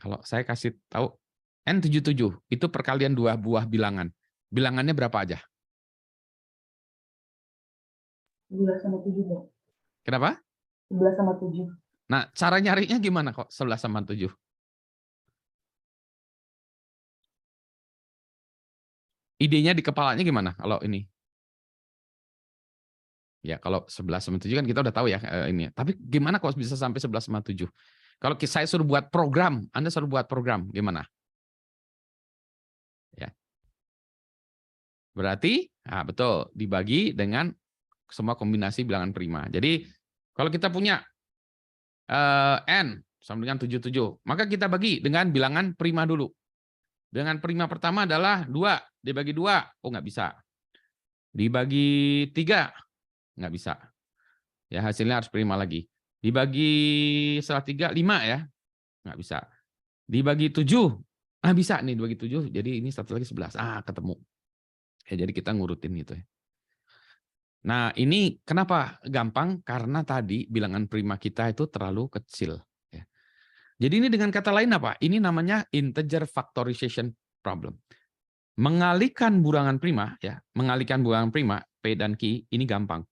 S1: Kalau saya kasih tahu, N77 itu perkalian dua buah bilangan. Bilangannya berapa aja?
S2: 11 sama 7, Pak.
S1: Kenapa?
S2: 11 sama 7.
S1: Nah, cara nyarinya gimana kok 11 sama 7? Idenya di kepalanya gimana kalau ini? Ya, kalau 11 sama 7 kan kita udah tahu ya ini. Tapi gimana kok bisa sampai 11 sama 7? Kalau saya suruh buat program, Anda suruh buat program, gimana? Ya. Berarti, nah betul, dibagi dengan semua kombinasi bilangan prima. Jadi, kalau kita punya N sama dengan 77, maka kita bagi dengan bilangan prima dulu. Dengan prima pertama adalah 2, dibagi 2, oh nggak bisa. Dibagi 3, nggak bisa. Ya, hasilnya harus prima lagi. Dibagi setelah 3, 5 ya. Nggak bisa. Dibagi 7, bisa nih dibagi 7, jadi ini satu lagi 11. Ketemu. Ya, jadi kita ngurutin gitu ya. Nah, ini kenapa gampang? Karena tadi bilangan prima kita itu terlalu kecil. Ya. Jadi ini dengan kata lain apa? Ini namanya integer factorization problem. Mengalihkan bilangan prima, ya, mengalihkan bilangan prima P dan Q ini gampang.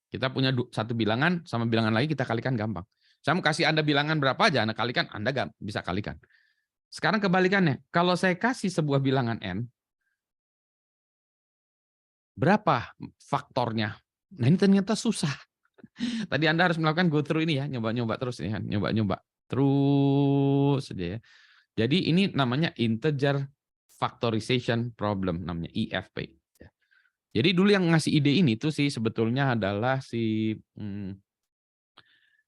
S1: Kita punya satu bilangan sama bilangan lagi kita kalikan gampang. Saya mau kasih Anda bilangan berapa aja, Anda kalikan, Anda bisa kalikan. Sekarang kebalikannya, kalau saya kasih sebuah bilangan N, berapa faktornya? Nah, ini ternyata susah. Tadi Anda harus melakukan go through ini ya, nyoba-nyoba terus nih, nyoba-nyoba terus saja ya. Jadi ini namanya integer factorization problem, namanya IFP. Jadi dulu yang ngasih ide ini tuh sih sebetulnya adalah si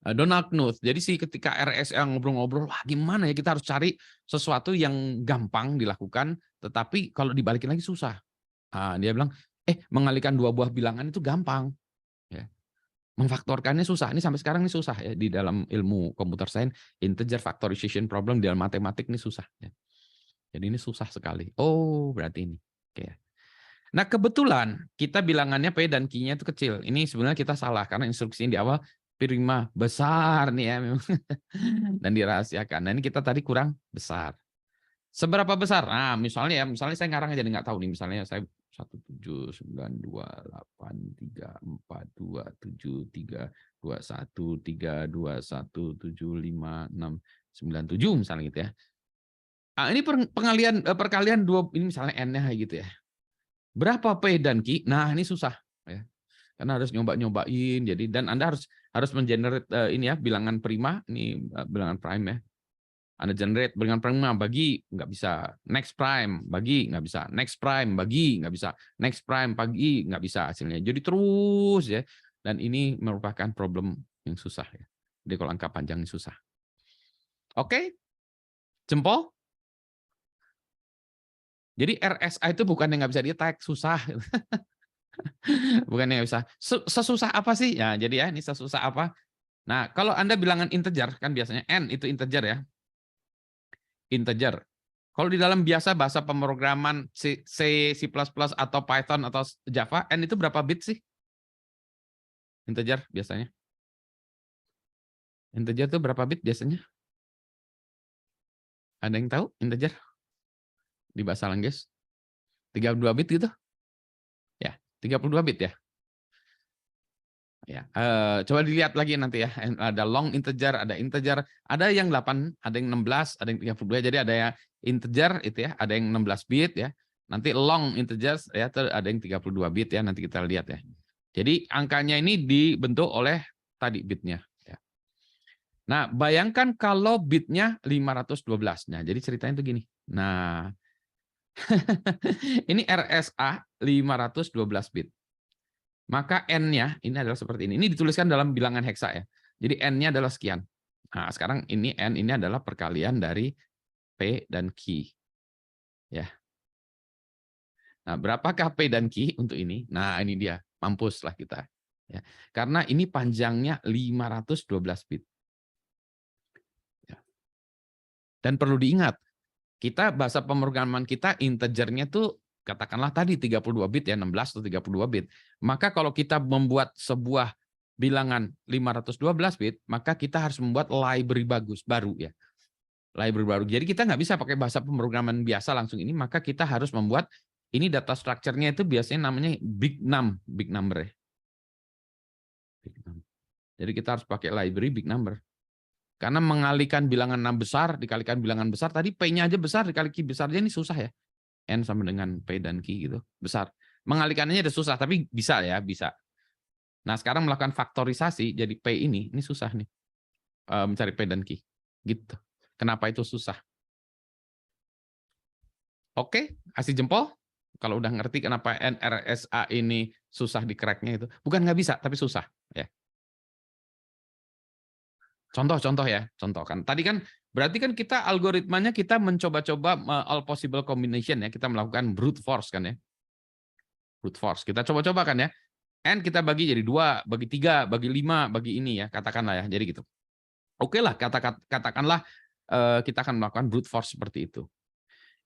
S1: Donald Knuth. Jadi sih ketika RSA ngobrol-ngobrol, wah gimana ya kita harus cari sesuatu yang gampang dilakukan, tetapi kalau dibalikin lagi susah. Dia bilang, mengalihkan dua buah bilangan itu gampang. Ya. Memfaktorkannya susah. Ini sampai sekarang ini susah ya di dalam ilmu computer science, integer factorization problem di dalam matematik ini susah. Ya. Jadi ini susah sekali. Oh, berarti ini. Oke. Nah, kebetulan kita bilangannya P dan Q-nya itu kecil. Ini sebenarnya kita salah karena instruksinya di awal prima besar nih ya memang dan dirahasiakan. Nah, ini kita tadi kurang besar. Seberapa besar? Nah, misalnya saya ngarang aja nggak tahu nih. Misalnya saya 1792834213213217567 misalnya gitu ya. Ini perkalian dua ini misalnya N-nya gitu ya. Berapa P dan Q? Nah, ini susah ya. Karena harus nyoba-nyobain jadi dan Anda harus mengenerate ini ya bilangan prima, ini bilangan prime ya. Anda generate bilangan prima bagi nggak bisa, next prime bagi nggak bisa, next prime bagi nggak bisa, next prime bagi nggak bisa hasilnya. Jadi terus ya. Dan ini merupakan problem yang susah ya. Jadi kalau angka panjang ini susah. Oke? Jempol? Jadi RSA itu bukan yang nggak bisa di-attack, susah. Bukan yang bisa. Sesusah apa sih? Ya, jadi ya ini sesusah apa? Nah, kalau Anda bilangan integer, kan biasanya N itu integer ya. Integer. Kalau di dalam biasa bahasa pemrograman C, C++ atau Python atau Java, N itu berapa bit sih? Integer biasanya. Integer itu berapa bit biasanya? Ada yang tahu integer? Di bahasa Inggris? 32 bit gitu? Ya, 32 bit ya. Ya, coba dilihat lagi nanti ya. Ada long integer, ada integer, ada yang 8, ada yang 16, ada yang 32. Jadi ada yang integer itu ya, ada yang 16 bit ya. Nanti long integers ya, ada yang 32 bit ya, nanti kita lihat ya. Jadi angkanya ini dibentuk oleh tadi bitnya ya. Nah, bayangkan kalau bitnya 512. Nah, jadi ceritanya itu gini. Nah, ini RSA 512 bit. Maka N-nya ini adalah seperti ini. Ini dituliskan dalam bilangan heksa ya. Jadi N-nya adalah sekian. Nah, sekarang ini N ini adalah perkalian dari P dan Q. Ya. Nah, berapakah P dan Q untuk ini? Nah, ini dia. Mampuslah kita. Ya. Karena ini panjangnya 512 bit. Ya. Dan perlu diingat, kita bahasa pemrograman kita integernya tuh katakanlah tadi 32 bit ya, 16 atau 32 bit. Maka kalau kita membuat sebuah bilangan 512 bit, maka kita harus membuat library baru ya. Library baru. Jadi kita nggak bisa pakai bahasa pemrograman biasa langsung ini, maka kita harus membuat ini data structure-nya itu biasanya namanya big number ya. Jadi kita harus pakai library big number. Karena mengalihkan bilangan 6 besar dikalikan bilangan besar, tadi P-nya aja besar dikali Q besarnya ini susah ya. N sama dengan P dan Q gitu, besar. Mengalihkannya ada susah, tapi bisa ya, bisa. Nah, sekarang melakukan faktorisasi jadi P ini susah nih. Mencari P dan Q. Gitu. Kenapa itu susah? Oke, kasih jempol. Kalau udah ngerti kenapa NRSA ini susah di crack-nya itu. Bukan nggak bisa, tapi susah. Ya. Contoh ya, contoh kan. Tadi kan berarti kan kita algoritmanya kita mencoba-coba all possible combination ya. Kita melakukan brute force kan ya. Brute force. Kita coba-coba kan ya. N kita bagi jadi 2, bagi 3, bagi 5, bagi ini ya. Katakanlah ya. Jadi gitu. Oke lah, katakanlah kita akan melakukan brute force seperti itu.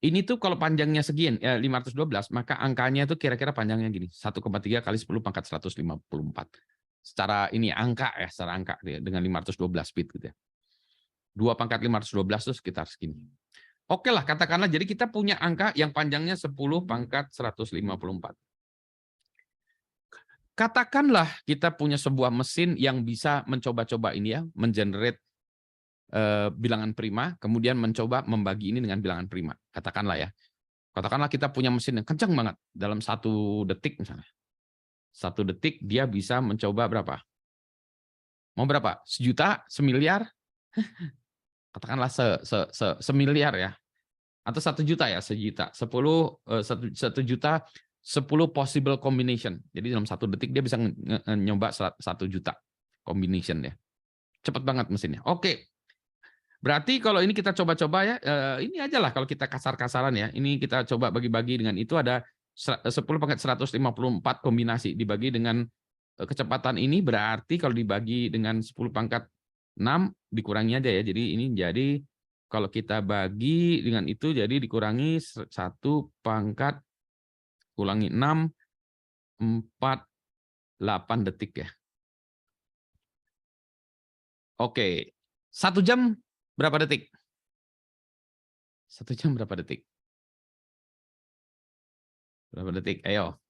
S1: Ini tuh kalau panjangnya sekian, 512, maka angkanya itu kira-kira panjangnya gini, 1,3 kali 10 pangkat 154. Secara ini angka ya, secara angka dengan 512 bit gitu ya. 2 pangkat 512 itu sekitar segini. Oke lah, katakanlah jadi kita punya angka yang panjangnya 10 pangkat 154. Katakanlah kita punya sebuah mesin yang bisa mencoba-coba ini ya, mengenerate bilangan prima, kemudian mencoba membagi ini dengan bilangan prima. Katakanlah ya. Katakanlah kita punya mesin yang kencang banget. Dalam 1 detik misalnya. 1 detik dia bisa mencoba berapa? Mau berapa? 1.000.000? 1.000.000.000? Katakanlah semiliar ya. Atau 1 juta ya, 1 juta. 1 juta 10 possible combination. Jadi dalam 1 detik dia bisa nyoba 1 juta combination ya. Cepat banget mesinnya. Oke. Berarti kalau ini kita coba-coba ya, ini aja lah kalau kita kasar-kasaran ya. Ini kita coba bagi-bagi dengan itu ada 10 pangkat 154 kombinasi. Dibagi dengan kecepatan ini berarti kalau dibagi dengan 10 pangkat 6 dikurangi aja ya. Jadi ini jadi kalau kita bagi dengan itu jadi dikurangi 1 pangkat kurangi 6, 8 detik ya. Oke. 1 jam berapa detik? 1 jam berapa detik? Berapa detik? Ayo.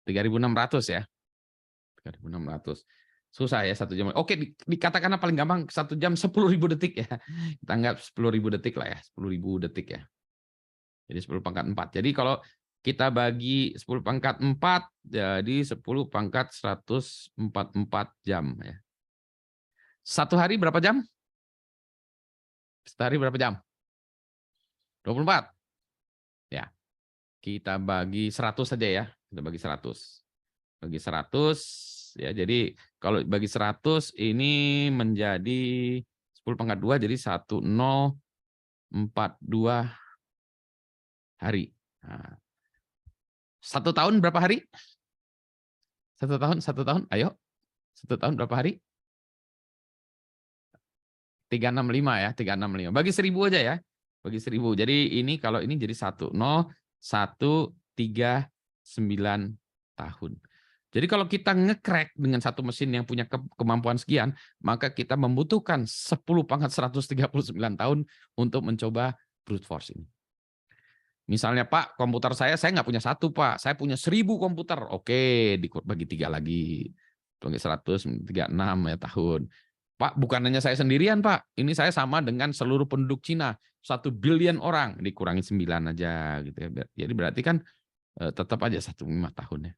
S1: 3.600 ya. 3.600. Susah ya 1 jam. Oke, dikatakanlah paling gampang 1 jam 10.000 detik ya. Kita anggap 10.000 detik lah ya. 10.000 detik ya. Jadi 10 pangkat 4. Jadi kalau kita bagi 10 pangkat 4, jadi 10 pangkat 144 jam ya. 1 hari berapa jam? 1 hari berapa jam? 24. Ya. Kita bagi 100 saja ya. Kita bagi 100. Bagi 100 ya. Jadi kalau bagi 100 ini menjadi 10 pangkat 2 jadi 1042 hari. Nah, 1 tahun berapa hari? 1 tahun, ayo. 1 tahun berapa hari? 365 ya, 365. Bagi 1000 aja ya. Bagi 1000. Jadi ini kalau ini jadi 10139 tahun. Jadi kalau kita nge-crack dengan satu mesin yang punya kemampuan sekian, maka kita membutuhkan 10 pangkat 139 tahun untuk mencoba brute force ini. Misalnya, Pak, komputer saya nggak punya 1, Pak. Saya punya 1000 komputer. Oke, bagi 3 lagi. Bagi 136 ya tahun. Pak, bukan hanya saya sendirian, Pak. Ini saya sama dengan seluruh penduduk Cina. 1 billion orang. Dikurangi 9 aja. Gitu ya. Jadi berarti kan tetap aja 15 tahun ya.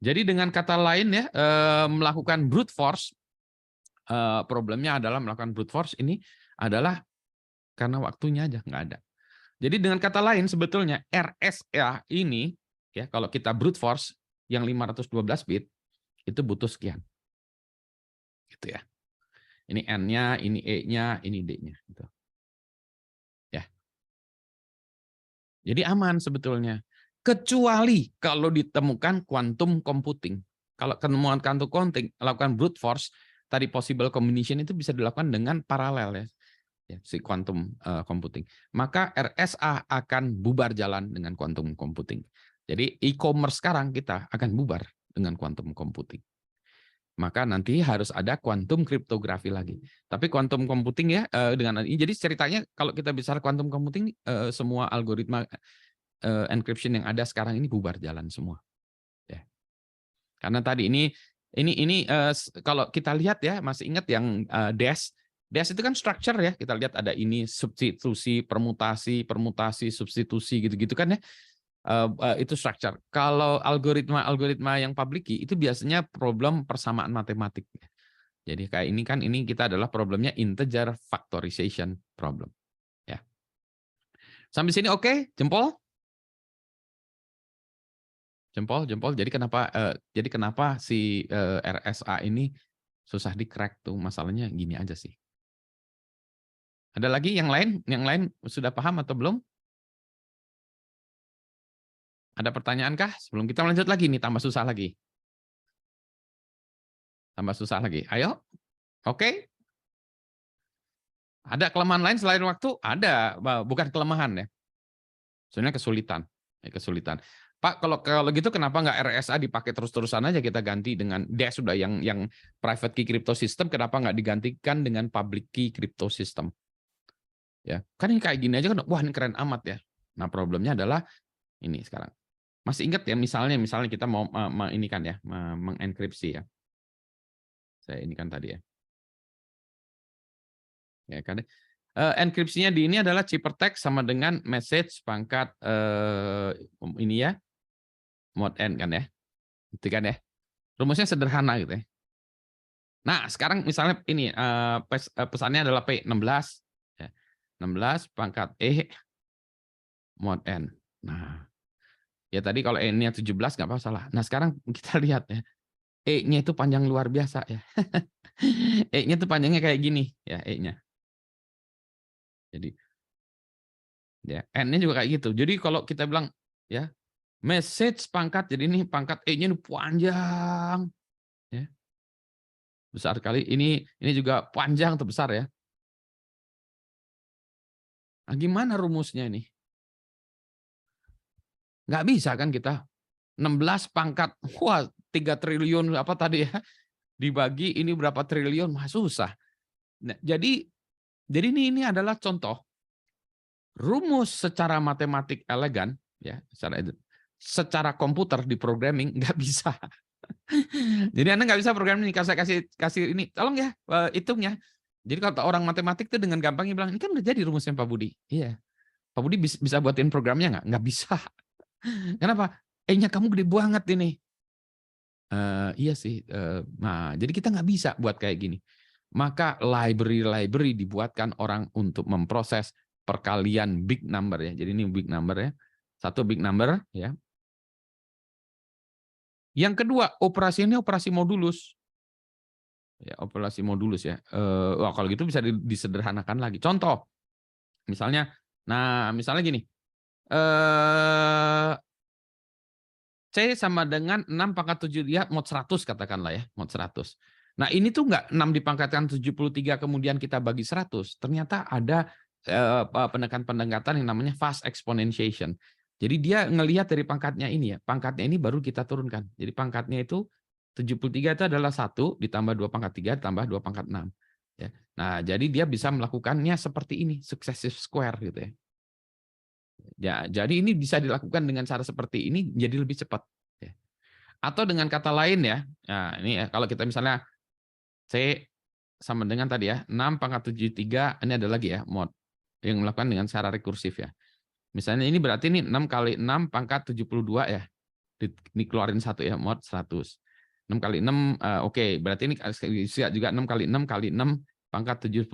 S1: Jadi dengan kata lain ya, melakukan brute force, problemnya adalah melakukan brute force ini adalah karena waktunya aja nggak ada. Jadi dengan kata lain sebetulnya RSA ini ya kalau kita brute force yang 512 bit itu butuh sekian. Gitu ya. Ini N-nya, ini E-nya, ini D-nya. Gitu. Ya. Jadi aman sebetulnya. Kecuali kalau ditemukan quantum computing. Kalau ketemuan quantum computing, lakukan brute force, tadi possible combination itu bisa dilakukan dengan paralel ya si quantum computing. Maka RSA akan bubar jalan dengan quantum computing. Jadi e-commerce sekarang kita akan bubar dengan quantum computing. Maka nanti harus ada quantum kriptografi lagi. Tapi quantum computing ya dengan ini, jadi ceritanya kalau kita bicara quantum computing semua algoritma encryption yang ada sekarang ini bubar jalan semua. Ya. Karena tadi ini kalau kita lihat ya, masih ingat yang DES. DES itu kan structure ya, kita lihat ada ini substitusi, permutasi, substitusi gitu-gitu kan ya. Itu structure. Kalau algoritma yang public key itu biasanya problem persamaan matematik. Jadi kayak ini kan ini kita adalah problemnya integer factorization problem. Ya. Sampai sini oke? Jempol? Jempol. Jadi kenapa si RSA ini susah di-crack tuh? Masalahnya gini aja sih. Ada lagi yang lain? Yang lain sudah paham atau belum? Ada pertanyaan kah? Sebelum kita lanjut lagi nih, tambah susah lagi. Tambah susah lagi. Ayo. Oke. Ada kelemahan lain selain waktu? Ada. Bukan kelemahan ya. Sebenarnya kesulitan. Kesulitan. Pak, kalau gitu kenapa nggak RSA dipakai terus-terusan aja, kita ganti dengan DES sudah yang private key crypto system, kenapa nggak digantikan dengan public key crypto system? Ya, kan ini kayak gini aja kan, wah ini keren amat ya. Nah, problemnya adalah ini sekarang. Masih ingat ya misalnya kita mau ini kan ya, mengenkripsi ya. Saya ini kan tadi ya. Ya kan. Enkripsinya di ini adalah ciphertext sama dengan message pangkat ini ya. Mod N kan ya. Itu kan ya. Rumusnya sederhana gitu ya. Nah, sekarang misalnya ini pesannya adalah P16 ya. 16 pangkat E mod N. Nah, ya tadi kalau E-nya 17 nggak apa salah. Nah, sekarang kita lihat ya. E-nya itu panjang luar biasa ya. E-nya itu panjangnya kayak gini ya, E-nya. Jadi ya, N-nya juga kayak gitu. Jadi kalau kita bilang ya, message pangkat, jadi ini pangkat E-nya ini panjang ya. Besar kali. Ini juga panjang atau besar ya. Nah, gimana rumusnya ini? Nggak bisa kan kita 16 pangkat, wah 3 triliun apa tadi ya, dibagi ini berapa triliun, mah susah. Nah, jadi ini adalah contoh rumus secara matematik elegan ya, secara komputer di programming nggak bisa. Jadi Anda nggak bisa programming, saya kasih ini, tolong ya hitung ya. Jadi kalau orang matematik itu dengan gampangnya bilang, ini kan udah jadi rumusnya Pak Budi. Iya. Pak Budi bisa buatin programnya nggak? Nggak bisa. Kenapa? E-nya kamu gede banget ini. Iya sih. Nah, jadi kita nggak bisa buat kayak gini. Maka library dibuatkan orang untuk memproses perkalian big number ya. Jadi ini big number ya. Satu big number ya. Yang kedua, operasi ini operasi modulus. Ya, operasi modulus ya. Wah, kalau gitu bisa disederhanakan lagi. Contoh, misalnya gini. C sama dengan 6 pangkat 7 dia mod 100 katakanlah ya, mod 100. Nah, ini tuh nggak 6 dipangkatkan 73 kemudian kita bagi 100. Ternyata ada pendekatan yang namanya fast exponentiation. Jadi dia ngelihat dari pangkatnya ini ya, pangkatnya ini baru kita turunkan. Jadi pangkatnya itu 73 itu adalah 1 ditambah 2 pangkat 3 ditambah 2 pangkat 6. Ya. Nah, jadi dia bisa melakukannya seperti ini, successive square gitu ya. Ya, jadi ini bisa dilakukan dengan cara seperti ini jadi lebih cepat. Atau dengan kata lain ya, nah ini ya, kalau kita misalnya C sama dengan tadi ya, 6 pangkat 73, ini ada lagi ya, mod, yang melakukan dengan cara rekursif ya. Misalnya ini berarti ini 6 kali 6 pangkat 72 ya, dikeluarin 1 ya, mod 100. 6 kali 6, oke, berarti ini juga 6 kali 6 kali 6 pangkat 71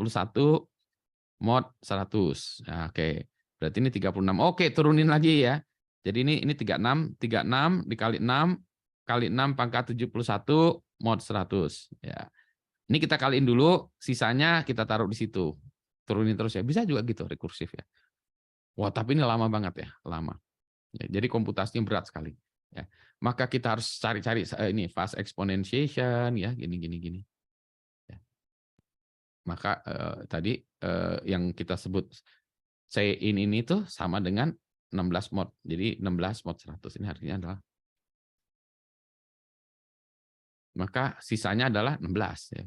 S1: mod 100. Nah, oke. Berarti ini 36. Oke, turunin lagi ya. Jadi ini 36 dikali 6 kali 6 pangkat 71 mod 100 ya. Ini kita kaliin dulu, sisanya kita taruh di situ. Turunin terus ya. Bisa juga gitu rekursif ya. Wah, tapi ini lama banget ya, lama. Ya, jadi komputasinya berat sekali. Ya. Maka kita harus cari-cari ini fast exponentiation ya, gini. Ya. Maka tadi yang kita sebut ini tuh sama dengan 16 mod. Jadi 16 mod 100 ini artinya adalah, maka sisanya adalah 16 ya.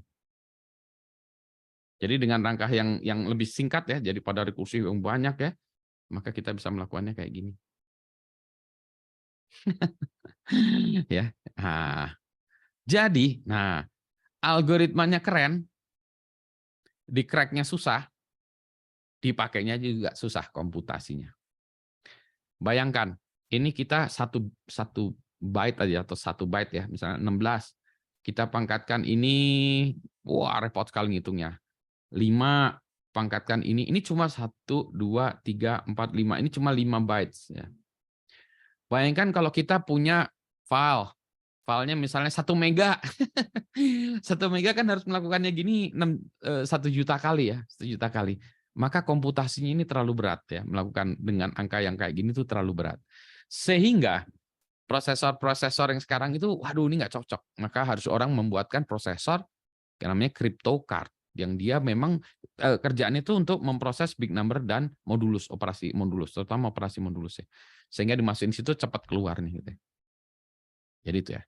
S1: Jadi dengan rangka yang lebih singkat ya, jadi pada rekursif yang banyak ya, maka kita bisa melakukannya kayak gini. Ya. Nah, algoritmanya keren, di-crack-nya susah, dipakainya juga susah komputasinya. Bayangkan, ini kita satu byte aja atau 1 byte ya, misalnya 16. Kita pangkatkan ini, wah repot sekali ngitungnya. 5 pangkatkan ini cuma 1, 2, 3, 4, 5. Ini cuma 5 bytes ya. Bayangkan kalau kita punya filenya misalnya 1 mega. 1 mega kan harus melakukannya gini 1 juta kali ya, 1 juta kali. Maka komputasinya ini terlalu berat ya, melakukan dengan angka yang kayak gini tuh terlalu berat. Sehingga prosesor-prosesor yang sekarang itu, waduh ini nggak cocok. Maka harus orang membuatkan prosesor yang namanya crypto card, yang dia memang kerjaannya itu untuk memproses big number dan modulus, operasi modulus, terutama operasi modulus ya. Sehingga dimasukin situ cepat keluar nih gitu. Jadi itu ya.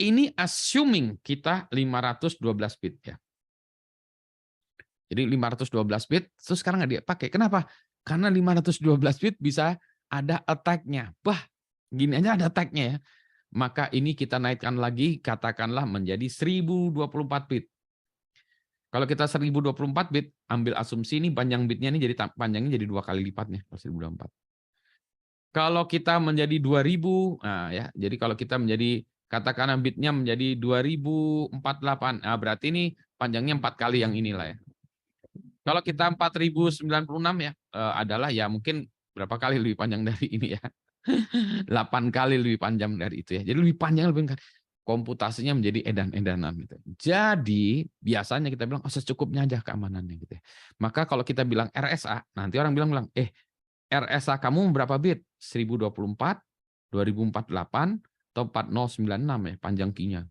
S1: Ini assuming kita 512 bit ya. Jadi 512 bit, terus sekarang nggak dia pakai. Kenapa? Karena 512 bit bisa ada attack-nya. Bah, gini aja ada attack-nya ya. Maka ini kita naikkan lagi, katakanlah menjadi 1024 bit. Kalau kita 1024 bit, ambil asumsi ini panjang bitnya ini jadi panjangnya jadi 2 kali lipatnya, 1024. Kalau kita menjadi 2000, nah ya, jadi kalau kita menjadi katakanlah bitnya menjadi 2048, nah berarti ini panjangnya 4 kali yang inilah ya. Kalau kita 4096 ya, adalah ya mungkin berapa kali lebih panjang dari ini ya. 8 kali lebih panjang dari itu ya. Jadi lebih panjang, lebih komputasinya menjadi edan-edanan gitu. Jadi biasanya kita bilang secukupnya aja keamanannya gitu ya. Maka kalau kita bilang RSA, nanti orang bilang RSA kamu berapa bit? 1024, 2048, atau 4096 ya panjang key-nya.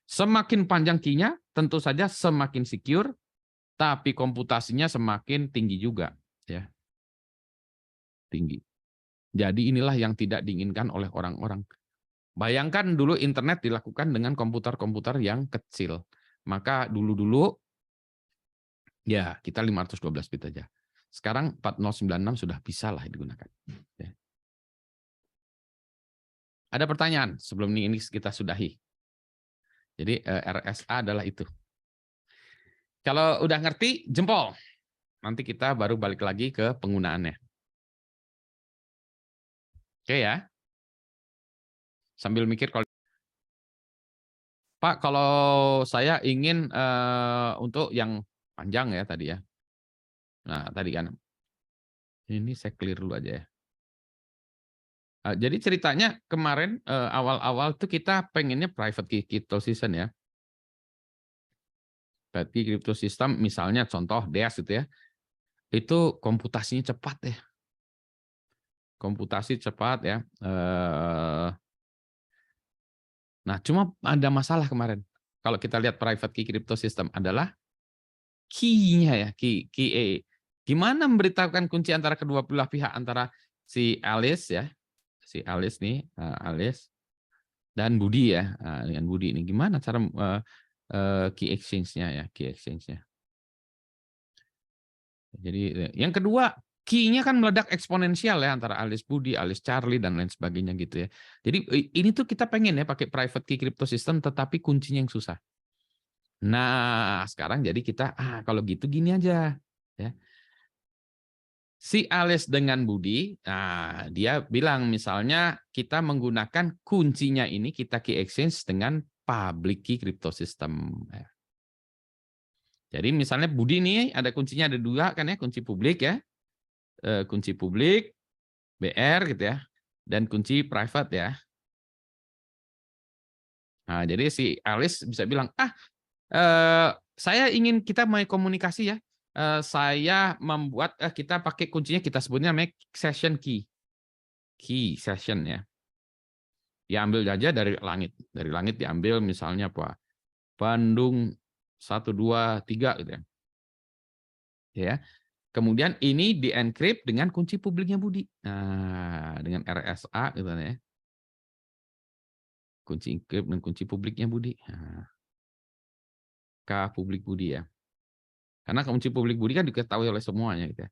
S1: Semakin panjang key-nya tentu saja semakin secure, tapi komputasinya semakin tinggi juga ya. Tinggi. Jadi inilah yang tidak diinginkan oleh orang-orang. Bayangkan dulu internet dilakukan dengan komputer-komputer yang kecil. Maka dulu-dulu ya kita 512 bit aja. Sekarang 4096 sudah bisa lah digunakan. Ya. Ada pertanyaan sebelum ini kita sudahi. Jadi RSA adalah itu. Kalau udah ngerti, jempol. Nanti kita baru balik lagi ke penggunaannya. Oke ya. Sambil mikir kalau Pak, kalau saya ingin untuk yang panjang ya tadi ya. Nah, tadi kan. Ini saya clear dulu aja ya. Jadi ceritanya kemarin awal-awal tuh kita pengennya private key crypto system ya. Private key crypto system misalnya contoh DES gitu ya. Itu komputasinya cepat ya. Komputasi cepat ya. Nah, cuma ada masalah kemarin. Kalau kita lihat private key crypto system adalah key-nya ya, key. Gimana memberitahukan kunci antara kedua belah pihak, antara si Alice ya, si Alice nih, Alice dan Budi ya, dengan Budi ini gimana cara key exchange-nya ya, key exchange-nya. Jadi yang kedua, key-nya kan meledak eksponensial ya antara Alice Budi, Alice Charlie dan lain sebagainya gitu ya. Jadi ini tuh kita pengen ya pakai private key crypto system tetapi kuncinya yang susah. Nah, sekarang jadi kita kalau gitu gini aja ya. Si Alice dengan Budi, nah dia bilang misalnya kita menggunakan kuncinya ini kita key exchange dengan public key crypto system. Jadi misalnya Budi ini ada kuncinya ada 2 kan ya, kunci publik ya. Kunci publik BR gitu ya, dan kunci private ya. Nah, jadi si Alice bisa bilang, Saya ingin kita mau komunikasi ya. Saya membuat kita pakai kuncinya kita sebutnya namanya session key. Key session ya. Diambil aja dari langit. Dari langit diambil misalnya apa? Bandung 1 2 3 gitu ya. Ya. Kemudian ini di-encrypt dengan kunci publiknya Budi. Nah, dengan RSA gitu ya. Kunci encrypt dan kunci publiknya Budi. Nah, K publik Budi ya. Karena kunci publik Budi kan diketahui oleh semuanya gitu ya.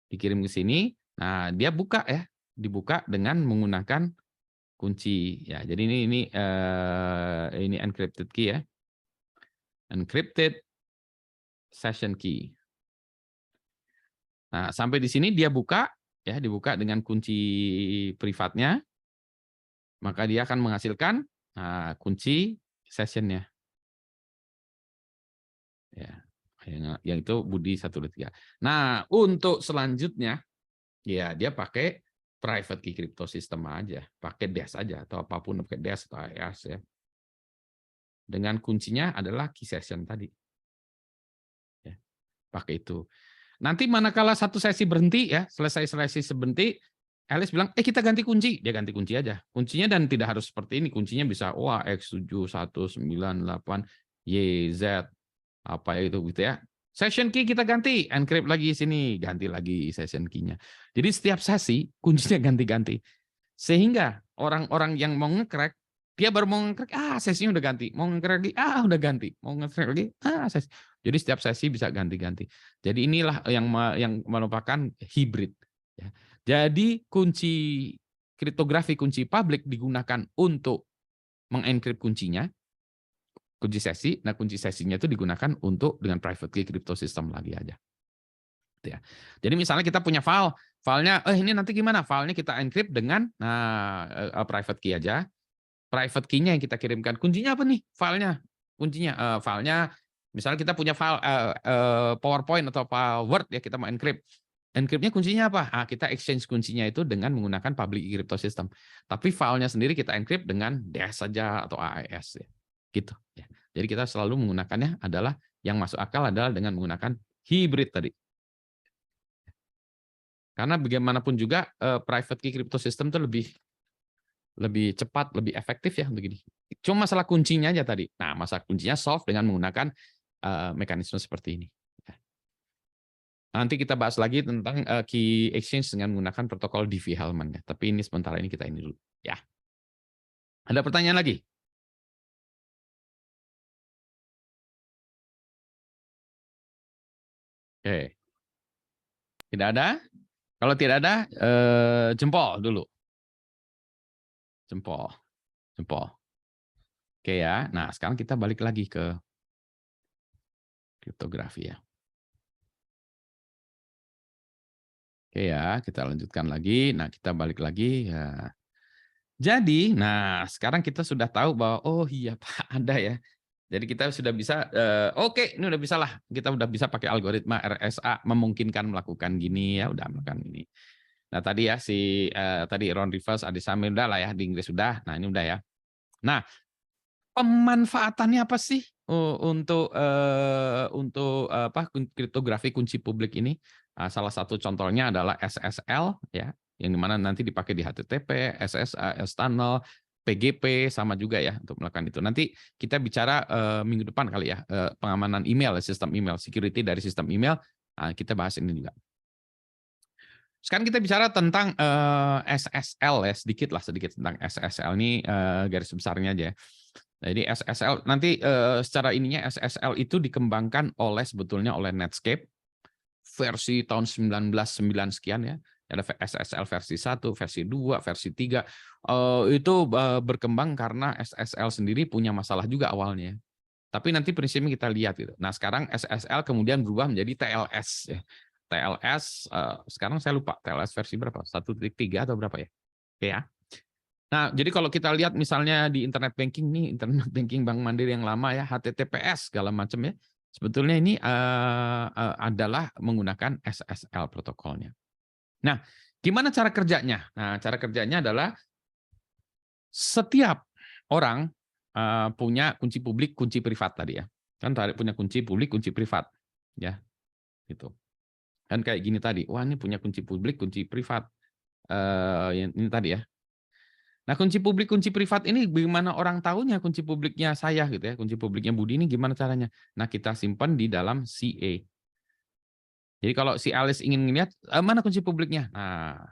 S1: Dikirim ke sini, nah dia buka ya, dibuka dengan menggunakan kunci ya. Jadi ini encrypted key ya. Encrypted session key. Nah, sampai di sini dia buka ya, dibuka dengan kunci privatnya, maka dia akan menghasilkan kunci sessionnya. Ya. Yang itu Budi 123. Nah, untuk selanjutnya ya dia pakai private key crypto system aja, pakai DES aja atau apapun pakai DES atau AES ya. Dengan kuncinya adalah key session tadi. Ya, pakai itu. Nanti manakala satu sesi berhenti ya, selesai sesi berhenti, Alice bilang, kita ganti kunci. Dia ganti kunci aja. Kuncinya dan tidak harus seperti ini. Kuncinya bisa X7198YZ apa ya itu gitu ya. Session key kita ganti, encrypt lagi sini, ganti lagi session key-nya. Jadi setiap sesi kuncinya ganti-ganti. Sehingga orang-orang yang mau nge-crack, dia baru mau nge-crack, sesinya udah ganti. Mau nge-crack lagi, udah ganti. Mau nge-crack lagi, sesi. Jadi setiap sesi bisa ganti-ganti. Jadi inilah yang merupakan hybrid. Ya. Jadi kunci kriptografi, kunci publik digunakan untuk mengencrypt kuncinya, kunci sesi. Nah, kunci sesinya itu digunakan untuk dengan private key crypto system lagi aja. Ya. Jadi misalnya kita punya filenya, ini nanti gimana? Filenya kita encrypt dengan private key aja. Private key-nya yang kita kirimkan. Kuncinya apa nih? Filenya. Kuncinya filenya misalnya kita punya file PowerPoint atau file Word ya kita mau encrypt. Encrypt-nya kuncinya apa? Kita exchange kuncinya itu dengan menggunakan public key crypto system. Tapi filenya sendiri kita encrypt dengan DES saja atau AES ya. Gitu ya. Jadi kita selalu menggunakannya adalah yang masuk akal adalah dengan menggunakan hybrid tadi. Karena bagaimanapun juga private key crypto system itu lebih cepat, lebih efektif ya begini. Cuma masalah kuncinya aja tadi. Nah, masalah kuncinya solve dengan menggunakan mekanisme seperti ini. Nanti kita bahas lagi tentang key exchange dengan menggunakan protokol Diffie-Hellman ya. Tapi ini sementara ini kita ini dulu ya. Ada pertanyaan lagi? Oke. Tidak ada? Kalau tidak ada, jempol dulu. Jempol. Jempol. Oke ya. Nah, sekarang kita balik lagi ke kriptografi ya. Oke ya, kita lanjutkan lagi. Nah, kita balik lagi ya. Jadi, nah sekarang kita sudah tahu bahwa oh iya Pak ada ya. Jadi kita sudah bisa oke, ini udah bisa lah. Kita udah bisa pakai algoritma RSA memungkinkan melakukan gini ya, udah melakukan ini. Nah, tadi ya tadi Ron Rivers, Adi Samir udah lah ya di Inggris sudah. Nah, ini udah ya. Nah, pemanfaatannya apa sih untuk apa kriptografi kunci publik ini? Salah satu contohnya adalah SSL ya, yang dimana nanti dipakai di HTTP, SSA, S-tunnel, PGP sama juga ya untuk melakukan itu. Nanti kita bicara minggu depan kali ya pengamanan email, sistem email, security dari sistem email. Kita bahas ini juga. Sekarang kita bicara tentang SSL ya, sedikit tentang SSL ini garis besarnya aja. Jadi SSL nanti secara ininya SSL itu dikembangkan sebetulnya oleh Netscape versi tahun 1999 sekian ya. Ada SSL versi 1, versi 2, versi 3. Itu berkembang karena SSL sendiri punya masalah juga awalnya. Tapi nanti prinsipnya kita lihat gitu. Nah, sekarang SSL kemudian berubah menjadi TLS ya. TLS sekarang saya lupa TLS versi berapa? 1.3 atau berapa ya? Oke ya. Nah, jadi kalau kita lihat misalnya di internet banking nih, internet banking Bank Mandiri yang lama ya, HTTPS segala macam ya, sebetulnya ini adalah menggunakan SSL protokolnya. Nah, gimana cara kerjanya? Nah, cara kerjanya adalah setiap orang punya kunci publik, kunci privat tadi ya. Kan tadi punya kunci publik, kunci privat, ya, gitu. Kan kayak gini tadi, wah ini punya kunci publik, kunci privat, ini tadi ya. Nah kunci publik, kunci privat ini bagaimana orang tahunya kunci publiknya saya gitu ya, kunci publiknya Budi ini gimana caranya? Nah kita simpan di dalam CA. Jadi kalau si Alice ingin melihat mana kunci publiknya, nah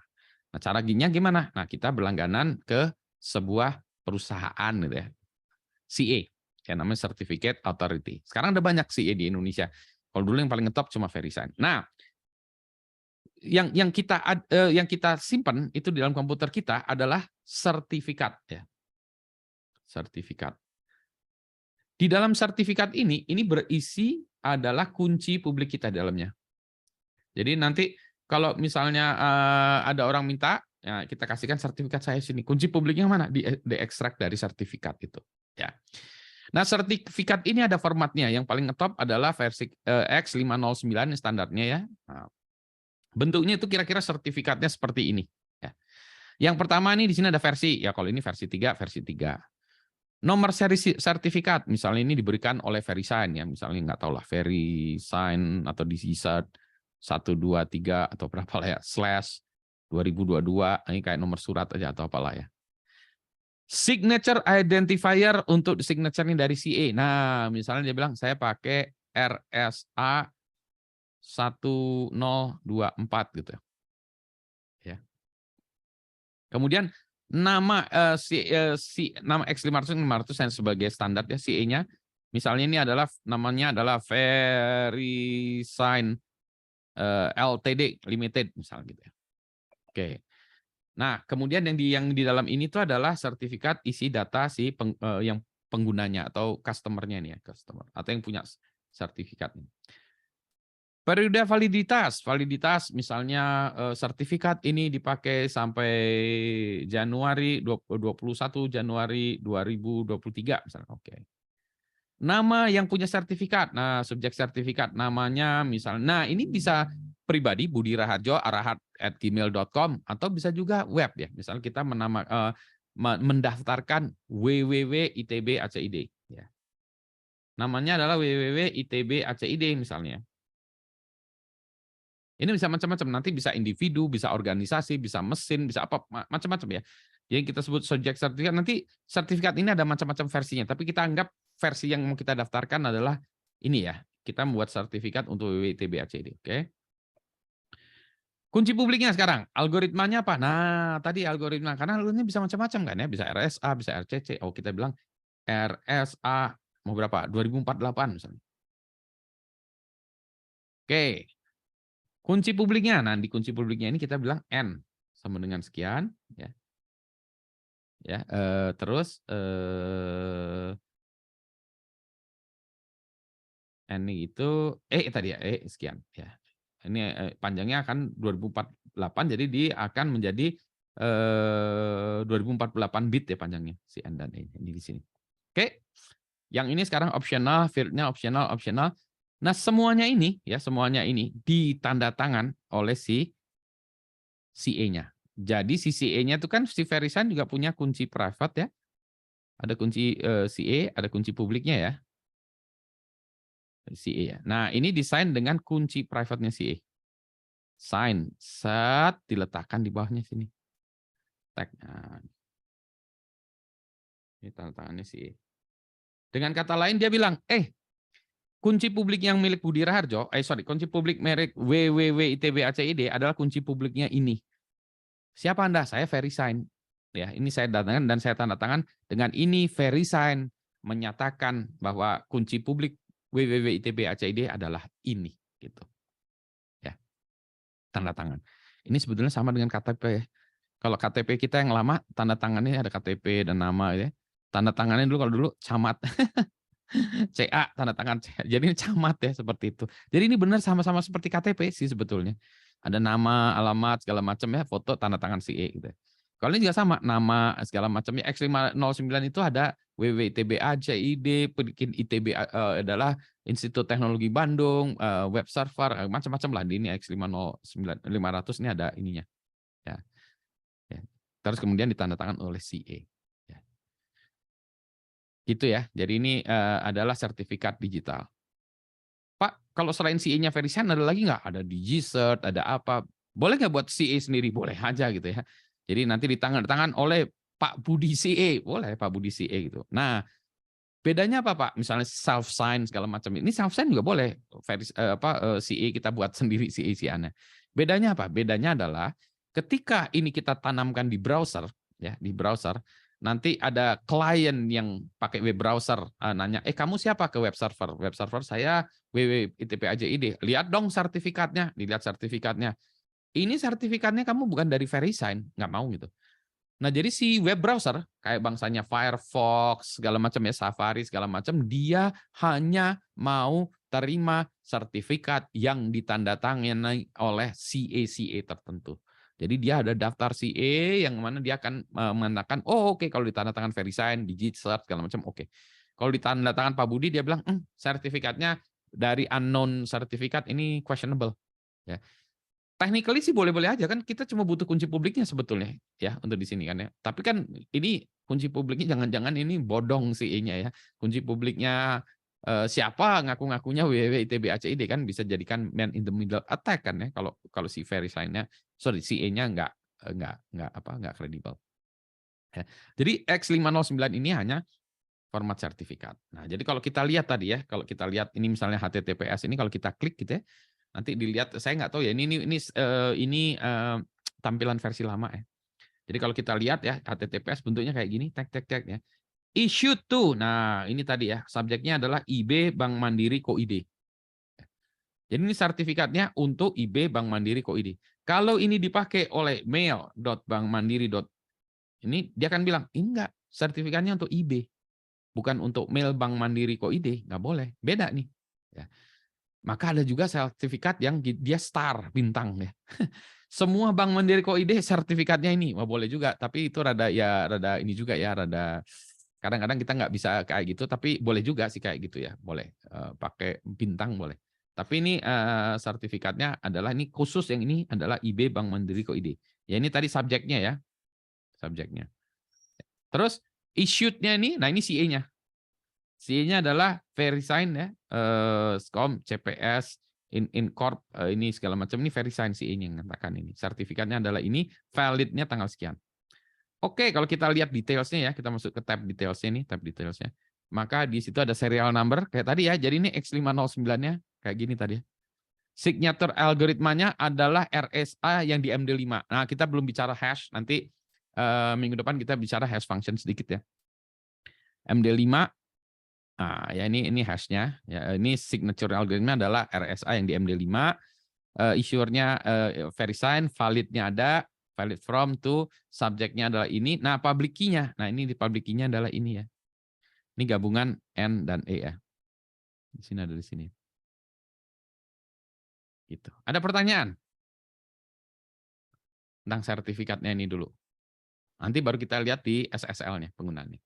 S1: cara gimana? Nah kita berlangganan ke sebuah perusahaan gitu ya, CA, yang namanya Certificate Authority. Sekarang ada banyak CA di Indonesia. Kalau dulu yang paling ngetop cuma VeriSign. Nah, yang kita simpan itu di dalam komputer kita adalah sertifikat ya. Sertifikat. Di dalam sertifikat ini berisi adalah kunci publik kita di dalamnya. Jadi nanti kalau misalnya ada orang minta, ya kita kasihkan sertifikat saya sini. Kunci publiknya mana? Diekstrak dari sertifikat itu. Ya. Nah, sertifikat ini ada formatnya. Yang paling ngetop adalah versi X509 standarnya ya. Nah, bentuknya itu kira-kira sertifikatnya seperti ini. Ya. Yang pertama ini di sini ada versi. Ya kalau ini versi 3, versi 3. Nomor seri sertifikat, misalnya ini diberikan oleh VeriSign ya. Misalnya nggak tahu lah, VeriSign atau DigiCert 123 atau berapa lah ya, /2022, ini kayak nomor surat aja atau apalah ya. Signature identifier untuk signature ini dari CA. Nah, misalnya dia bilang saya pakai RSA 1024 gitu ya. Kemudian nama nama X500 yang sebagai standar ya CA-nya. Misalnya ini adalah namanya adalah VeriSign LTD Limited misalnya gitu ya. Oke. Nah, kemudian yang di dalam ini tuh adalah sertifikat isi data si yang penggunanya atau customer-nya nih ya, customer atau yang punya sertifikat. Periode validitas misalnya sertifikat ini dipakai sampai Januari 21 Januari 2023 misalnya. Oke. Nama yang punya sertifikat. Nah, subjek sertifikat namanya misalnya. Nah, ini bisa pribadi Budi Raharjo arahat@gmail.com atau bisa juga web ya. Misalnya kita mendaftarkan www.itb.acid ya. Namanya adalah www.itb.acid misalnya. Ini bisa macam-macam, nanti bisa individu, bisa organisasi, bisa mesin, bisa apa macam-macam ya. Yang kita sebut subjek sertifikat, nanti sertifikat ini ada macam-macam versinya, tapi kita anggap versi yang mau kita daftarkan adalah ini ya. Kita membuat sertifikat untuk WWITB-ACD, oke. Kunci publiknya sekarang, algoritmanya apa? Nah, tadi algoritma, karena ini bisa macam-macam kan ya, bisa RSA, bisa RCC. Oh, kita bilang RSA mau berapa? 2048 misalnya. Oke. Kunci publiknya, nah di kunci publiknya ini kita bilang N sama dengan sekian, ya, terus N itu tadi ya sekian, ya. Ini panjangnya akan 2048, jadi dia akan menjadi 2048 bit ya panjangnya si N dan E ini di sini. Oke, yang ini sekarang opsional, fieldnya opsional. Nah semuanya ini ditanda tangan oleh si CA-nya. Jadi si CA-nya itu kan si VeriSign juga punya kunci private ya. Ada kunci CA, ada kunci publiknya ya. CA ya. Nah, ini desain dengan kunci private-nya CA. Sign, set, diletakkan di bawahnya sini. Tag. Nah, ini tanda tangannya CA. Dengan kata lain dia bilang, kunci publik yang milik Budi Raharjo, kunci publik merek www.itb.acid adalah kunci publiknya ini. Siapa Anda? Saya VeriSign. Ya, ini saya datangkan dan saya tanda tangan dengan ini VeriSign menyatakan bahwa kunci publik www.itb.acid adalah ini gitu. Ya. Tanda tangan. Ini sebetulnya sama dengan KTP ya. Kalau KTP kita yang lama tanda tangannya ada KTP dan nama ya. Tanda tangannya dulu kalau dulu camat. CA tanda tangan CA. Jadi ini camat ya seperti itu. Jadi ini benar sama-sama seperti KTP sih sebetulnya. Ada nama, alamat segala macam ya, foto tanda tangan CE gitu. Kalau ini juga sama, nama segala macamnya. X509 itu ada WWITBA, CID, bikin ITB adalah Institut Teknologi Bandung, web server, macam-macam lah di ini X509 500 ini ada ininya. Ya. Ya. Terus kemudian ditanda tangan oleh CA. Gitu ya. Jadi ini adalah sertifikat digital. Pak, kalau selain CA-nya VeriSign ada lagi nggak? Ada DigiCert, ada apa? Boleh nggak buat CA sendiri? Boleh aja gitu ya. Jadi nanti ditangan oleh Pak Budi CA, boleh Pak Budi CA gitu. Nah, bedanya apa Pak? Misalnya self sign segala macam. Ini self sign juga boleh. CA kita buat sendiri CA-nya. Bedanya apa? Bedanya adalah ketika ini kita tanamkan di browser, ya di browser, nanti ada klien yang pakai web browser nanya, kamu siapa ke web server? Web server saya www.itp.aj.id. Lihat dong sertifikatnya, dilihat sertifikatnya. Ini sertifikatnya kamu bukan dari VeriSign, nggak mau gitu. Nah, jadi si web browser kayak bangsanya Firefox segala macam ya, Safari segala macam, dia hanya mau terima sertifikat yang ditandatangani oleh CA tertentu. Jadi dia ada daftar CA yang mana dia akan mengatakan, oh oke, kalau ditandatangan VeriSign, DigiCert segala macam oke. Kalau ditandatangan Pak Budi dia bilang, sertifikatnya dari unknown sertifikat ini questionable. Ya. Technically sih boleh-boleh aja kan, kita cuma butuh kunci publiknya sebetulnya ya untuk di sini kan ya. Tapi kan ini kunci publiknya jangan-jangan ini bodong CE-nya ya. Kunci publiknya siapa ngaku-ngakunya www.itb.ac.id kan bisa jadikan man in the middle attack kan ya kalau si VeriSign-nya CE-nya nggak kredibel. Ya. Jadi X509 ini hanya format sertifikat. Nah, jadi kalau kita lihat tadi ya, kalau kita lihat ini misalnya HTTPS ini kalau kita klik gitu ya, nanti dilihat, saya nggak tahu ya, ini tampilan versi lama ya. Jadi kalau kita lihat ya, HTTPS bentuknya kayak gini, tek ya. Issue to, nah ini tadi ya, subjeknya adalah IB Bank Mandiri Co.id. Jadi ini sertifikatnya untuk IB Bank Mandiri Co.id. Kalau ini dipakai oleh mail.bankmandiri. Ini dia akan bilang, enggak, sertifikatnya untuk IB, bukan untuk mail Bank Mandiri Co.id, nggak boleh, beda nih. Ya. Maka ada juga sertifikat yang dia star, bintang ya. Semua Bank Mandiri Co.id sertifikatnya ini, wah boleh juga, tapi itu rada ini juga ya, rada kadang-kadang kita nggak bisa kayak gitu, tapi boleh juga sih kayak gitu ya, boleh pakai bintang boleh. Tapi ini sertifikatnya adalah ini khusus yang ini adalah IB Bank Mandiri Co.id. Ya ini tadi subjeknya ya, subjeknya. Terus issued-nya ini, nah ini CA-nya. CA-nya adalah VeriSign ya, SCOM, CPS, Incorp, ini segala macam, ini VeriSign CA-nya yang mengatakan ini. Sertifikatnya adalah ini, validnya tanggal sekian. Oke, kalau kita lihat detailsnya ya, kita masuk ke tab detailsnya nih, tab detailsnya. Maka di situ ada serial number kayak tadi ya. Jadi ini X509-nya kayak gini tadi. Signature algoritmanya adalah RSA yang di MD5. Nah, kita belum bicara hash, nanti minggu depan kita bicara hash function sedikit ya. MD5. Nah, ya ini hash-nya. Ya, ini signature algoritma adalah RSA yang di MD5. Issuer-nya VeriSign, valid-nya ada, valid from to, subject-nya adalah ini. Nah, public key-nya. Nah, ini di public key-nya adalah ini ya. Ini gabungan N dan E ya. Di sini ada di sini. Gitu. Ada pertanyaan tentang sertifikatnya ini dulu. Nanti baru kita lihat di SSL-nya penggunaannya.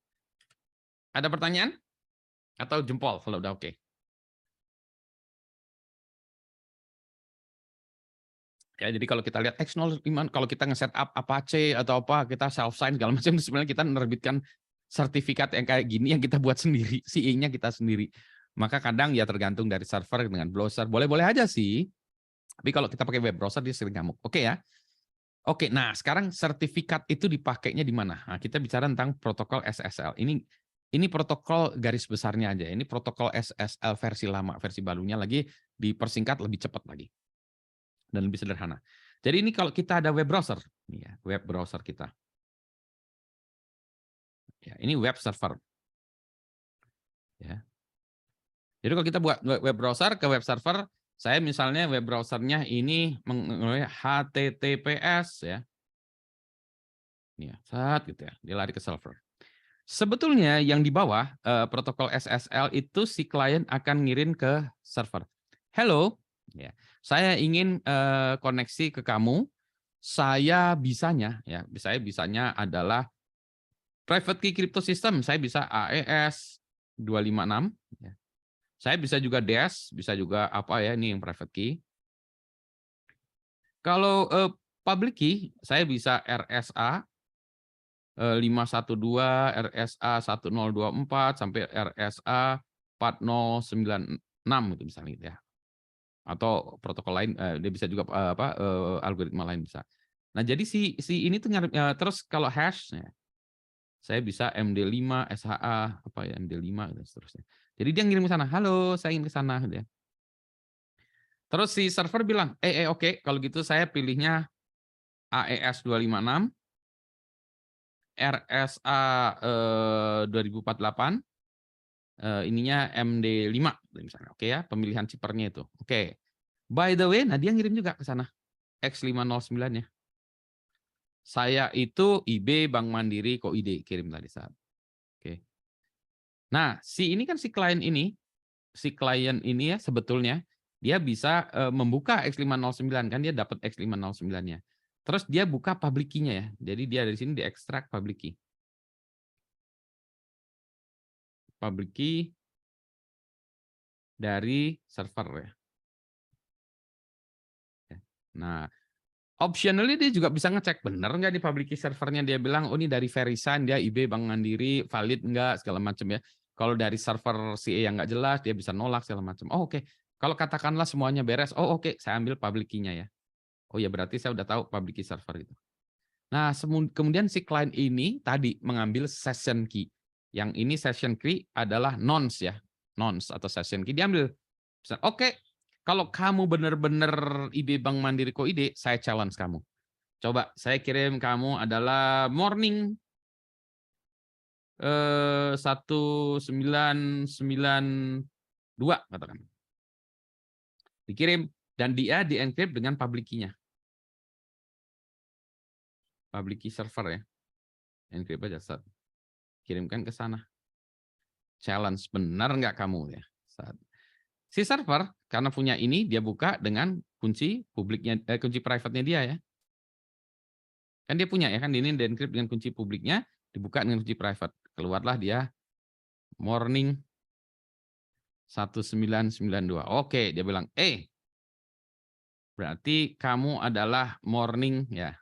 S1: Ada pertanyaan? Atau jempol kalau udah oke? Ya, jadi kalau kita lihat X05, kalau kita nge-set up Apache atau apa, kita self-sign segala macam, sebenarnya kita menerbitkan sertifikat yang kayak gini yang kita buat sendiri, CA-nya kita sendiri. Maka kadang ya tergantung dari server dengan browser. Boleh-boleh aja sih. Tapi kalau kita pakai web browser dia sering ngamuk. Oke ya. Oke, nah sekarang sertifikat itu dipakainya di mana? Nah, kita bicara tentang protokol SSL. Ini protokol garis besarnya aja. Ini protokol SSL versi lama, versi barunya lagi dipersingkat lebih cepat lagi. Dan lebih sederhana. Jadi ini kalau kita ada web browser, ini ya, web browser kita. Ya, ini web server. Ya. Jadi kalau kita buat web browser ke web server, saya misalnya web browsernya ini HTTPS ya. Ini ya, saat gitu ya, dia lari ke server. Sebetulnya yang di bawah protokol SSL itu si klien akan ngirim ke server. Hello, ya, saya ingin koneksi ke kamu. Saya bisanya adalah private key crypto system. Saya bisa AES 256. Ya. Saya bisa juga DES, bisa juga apa ya ini yang private key. Kalau public key, saya bisa RSA 512, RSA 1024 sampai RSA 4096 gitu misalnya gitu ya. Atau protokol lain dia bisa juga algoritma lain bisa. Nah, jadi si ini tuh terus kalau hash ya, saya bisa MD5, SHA apa ya MD5 dan seterusnya. Jadi dia ngirim ke sana, "Halo, saya ingin ke sana," gitu ya. Terus si server bilang, oke, kalau gitu saya pilihnya AES 256, RSA 2048, ininya MD5 misalnya. Oke ya, pemilihan chippernya itu. Oke. By the way, nah dia ngirim juga ke sana X509-nya. Saya itu IB Bank Mandiri KOID kirim tadi saat. Oke. Nah, ini kan si klien ini ya sebetulnya dia bisa membuka X509 kan dia dapat X509-nya. Terus dia buka public key-nya ya. Jadi dia dari sini diekstrak public key. Public key dari server ya. Nah, optionally dia juga bisa ngecek benar nggak di public key servernya, dia bilang, oh ini dari Verisign, dia IB Bank Mandiri, valid nggak, segala macam ya. Kalau dari server CA yang nggak jelas, dia bisa nolak segala macam. Oh oke. Kalau katakanlah semuanya beres, oh oke, saya ambil public key-nya ya. Oh ya berarti saya udah tahu public key server itu. Nah, kemudian si client ini tadi mengambil session key. Yang ini session key adalah nonce ya. Nonce atau session key diambil. Oke, kalau kamu benar-benar IB Bank Mandiri KOID, saya challenge kamu. Coba saya kirim kamu adalah morning 1992 katakan. Dikirim dan dia di-encrypt dengan public key-nya. Public key server ya. Encrypt aja saat. Kirimkan ke sana. Challenge benar nggak kamu ya. Saat. Si server karena punya ini dia buka dengan kunci publiknya kunci private-nya dia ya. Kan dia punya ya kan ini di-encrypt dengan kunci publiknya, dibuka dengan kunci private. Keluarlah dia morning 1992. Oke, dia bilang, berarti kamu adalah morning ya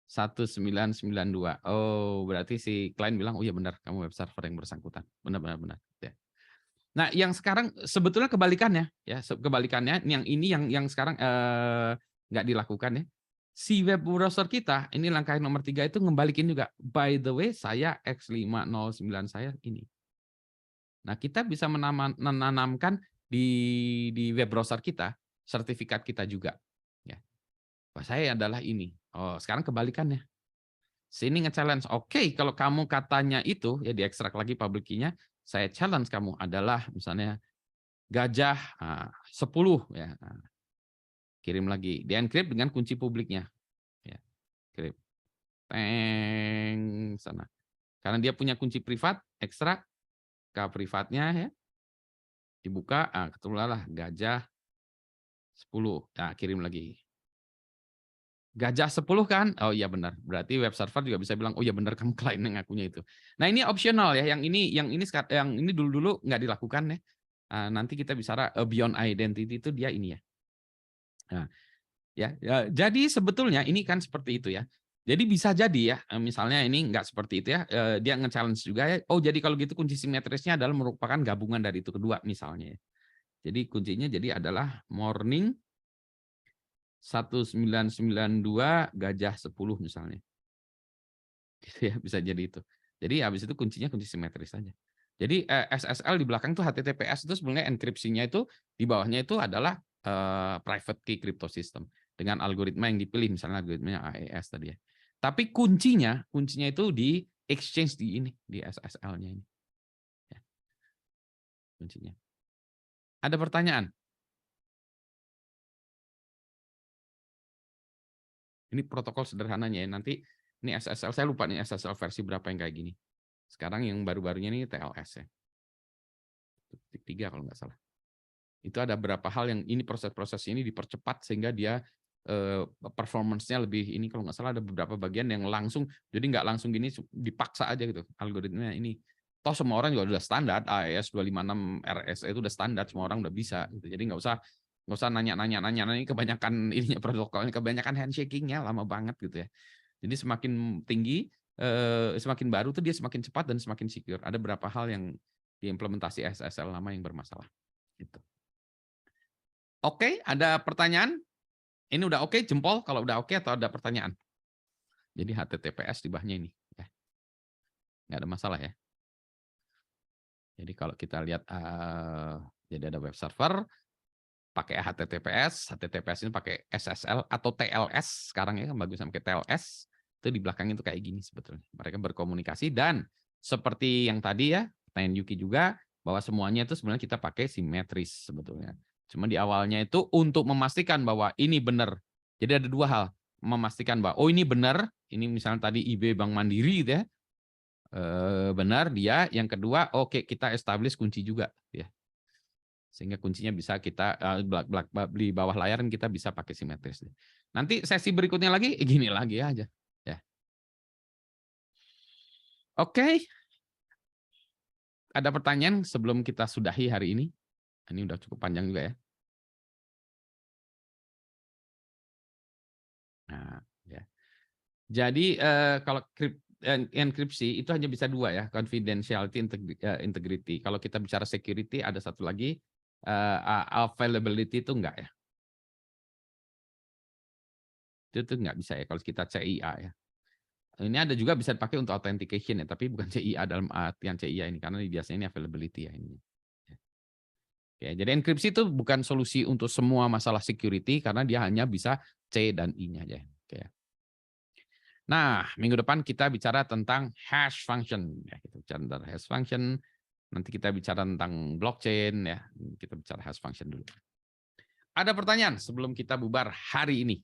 S1: 1992. Oh, berarti si klien bilang, oh iya benar, kamu web server yang bersangkutan. Benar. Ya. Nah, yang sekarang sebetulnya kebalikannya ya, kebalikannya yang ini yang sekarang nggak dilakukan ya. Si web browser kita, ini langkah nomor 3 itu ngembalikin juga. By the way, saya X509 saya ini. Nah, kita bisa menanamkan di web browser kita sertifikat kita juga. Ya. Wah, saya adalah ini. Oh, sekarang kebalikannya. Sini nge-challenge. Oke, kalau kamu katanya itu ya diekstrak lagi public key-nya, saya challenge kamu adalah misalnya gajah 10 ya. Kirim lagi, di-encrypt dengan kunci publiknya. Ya, kirim. Teng sana. Karena dia punya kunci privat, ekstrak ke privatnya ya. Dibuka, ketemulah gajah 10. Nah, kirim lagi. Gajah 10 kan? Oh iya benar. Berarti web server juga bisa bilang, oh iya benar kamu klien yang ngakunya itu. Nah, ini optional ya. Yang ini dulu-dulu nggak dilakukan ya. Nanti kita bicara beyond identity itu dia ini ya. Nah, ya, jadi sebetulnya ini kan seperti itu ya. Jadi bisa jadi ya, misalnya ini nggak seperti itu ya, dia nge-challenge juga ya. Oh jadi kalau gitu kunci simetrisnya adalah merupakan gabungan dari itu kedua misalnya ya. Jadi kuncinya jadi adalah morning 1992 gajah 10 misalnya. Gitu ya, bisa jadi itu. Jadi habis itu kuncinya kunci simetris saja. Jadi SSL di belakang tuh HTTPS itu sebenarnya enkripsinya itu di bawahnya itu adalah private key crypto system dengan algoritma yang dipilih misalnya algoritmanya AES tadi ya. Tapi kuncinya itu di exchange di ini di SSL-nya ini. Ya. Kuncinya. Ada pertanyaan? Ini protokol sederhananya ya. Nanti ini SSL saya lupa nih SSL versi berapa yang kayak gini. Sekarang yang baru-barunya ini TLS ya. 3 kalau nggak salah. Itu ada beberapa hal yang ini proses-proses ini dipercepat sehingga dia performance-nya lebih ini kalau nggak salah ada beberapa bagian yang langsung jadi nggak langsung gini dipaksa aja gitu algoritmanya ini. Toh semua orang juga udah standar AES 256 RSA itu udah standar semua orang udah bisa gitu. Jadi nggak usah nanya ini kebanyakan ininya protokolnya kebanyakan handshaking-nya lama banget gitu ya. Jadi semakin tinggi semakin baru tuh dia semakin cepat dan semakin secure. Ada beberapa hal yang diimplementasi SSL lama yang bermasalah. Gitu. Oke, ada pertanyaan? Ini udah oke, jempol kalau udah oke atau ada pertanyaan? Jadi HTTPS di bawahnya ini. Ya. Nggak ada masalah ya. Jadi kalau kita lihat, jadi ada web server, pakai HTTPS ini pakai SSL atau TLS sekarang ya, bagus pakai TLS, itu di belakang itu kayak gini sebetulnya. Mereka berkomunikasi dan seperti yang tadi ya, pertanyaan Yuki juga, bahwa semuanya itu sebenarnya kita pakai simetris sebetulnya. Cuma di awalnya itu untuk memastikan bahwa ini benar. Jadi ada dua hal, memastikan bahwa oh ini benar, ini misalnya tadi IB Bank Mandiri gitu ya, benar dia. Yang kedua, oke kita establish kunci juga ya. Sehingga kuncinya bisa kita di bawah layar kita bisa pakai simetris. Nanti sesi berikutnya lagi gini lagi aja ya. Oke. Ada pertanyaan sebelum kita sudahi hari ini? Ini udah cukup panjang juga ya. Nah, ya. Jadi kalau enkripsi itu hanya bisa dua ya, confidentiality, integrity. Kalau kita bicara security ada satu lagi, availability itu enggak ya. Itu enggak bisa ya kalau kita CIA ya. Ini ada juga bisa dipakai untuk authentication ya, tapi bukan CIA dalam artian CIA ini karena biasanya ini availability ya ini. Ya, jadi enkripsi itu bukan solusi untuk semua masalah security karena dia hanya bisa C dan I-nya aja. Oke. Nah, minggu depan kita bicara tentang hash function. Ya, kita bicara tentang hash function. Nanti kita bicara tentang blockchain. Ya, kita bicara hash function dulu. Ada pertanyaan sebelum kita bubar hari ini?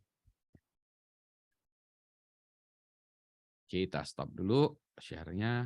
S1: Kita stop dulu share-nya.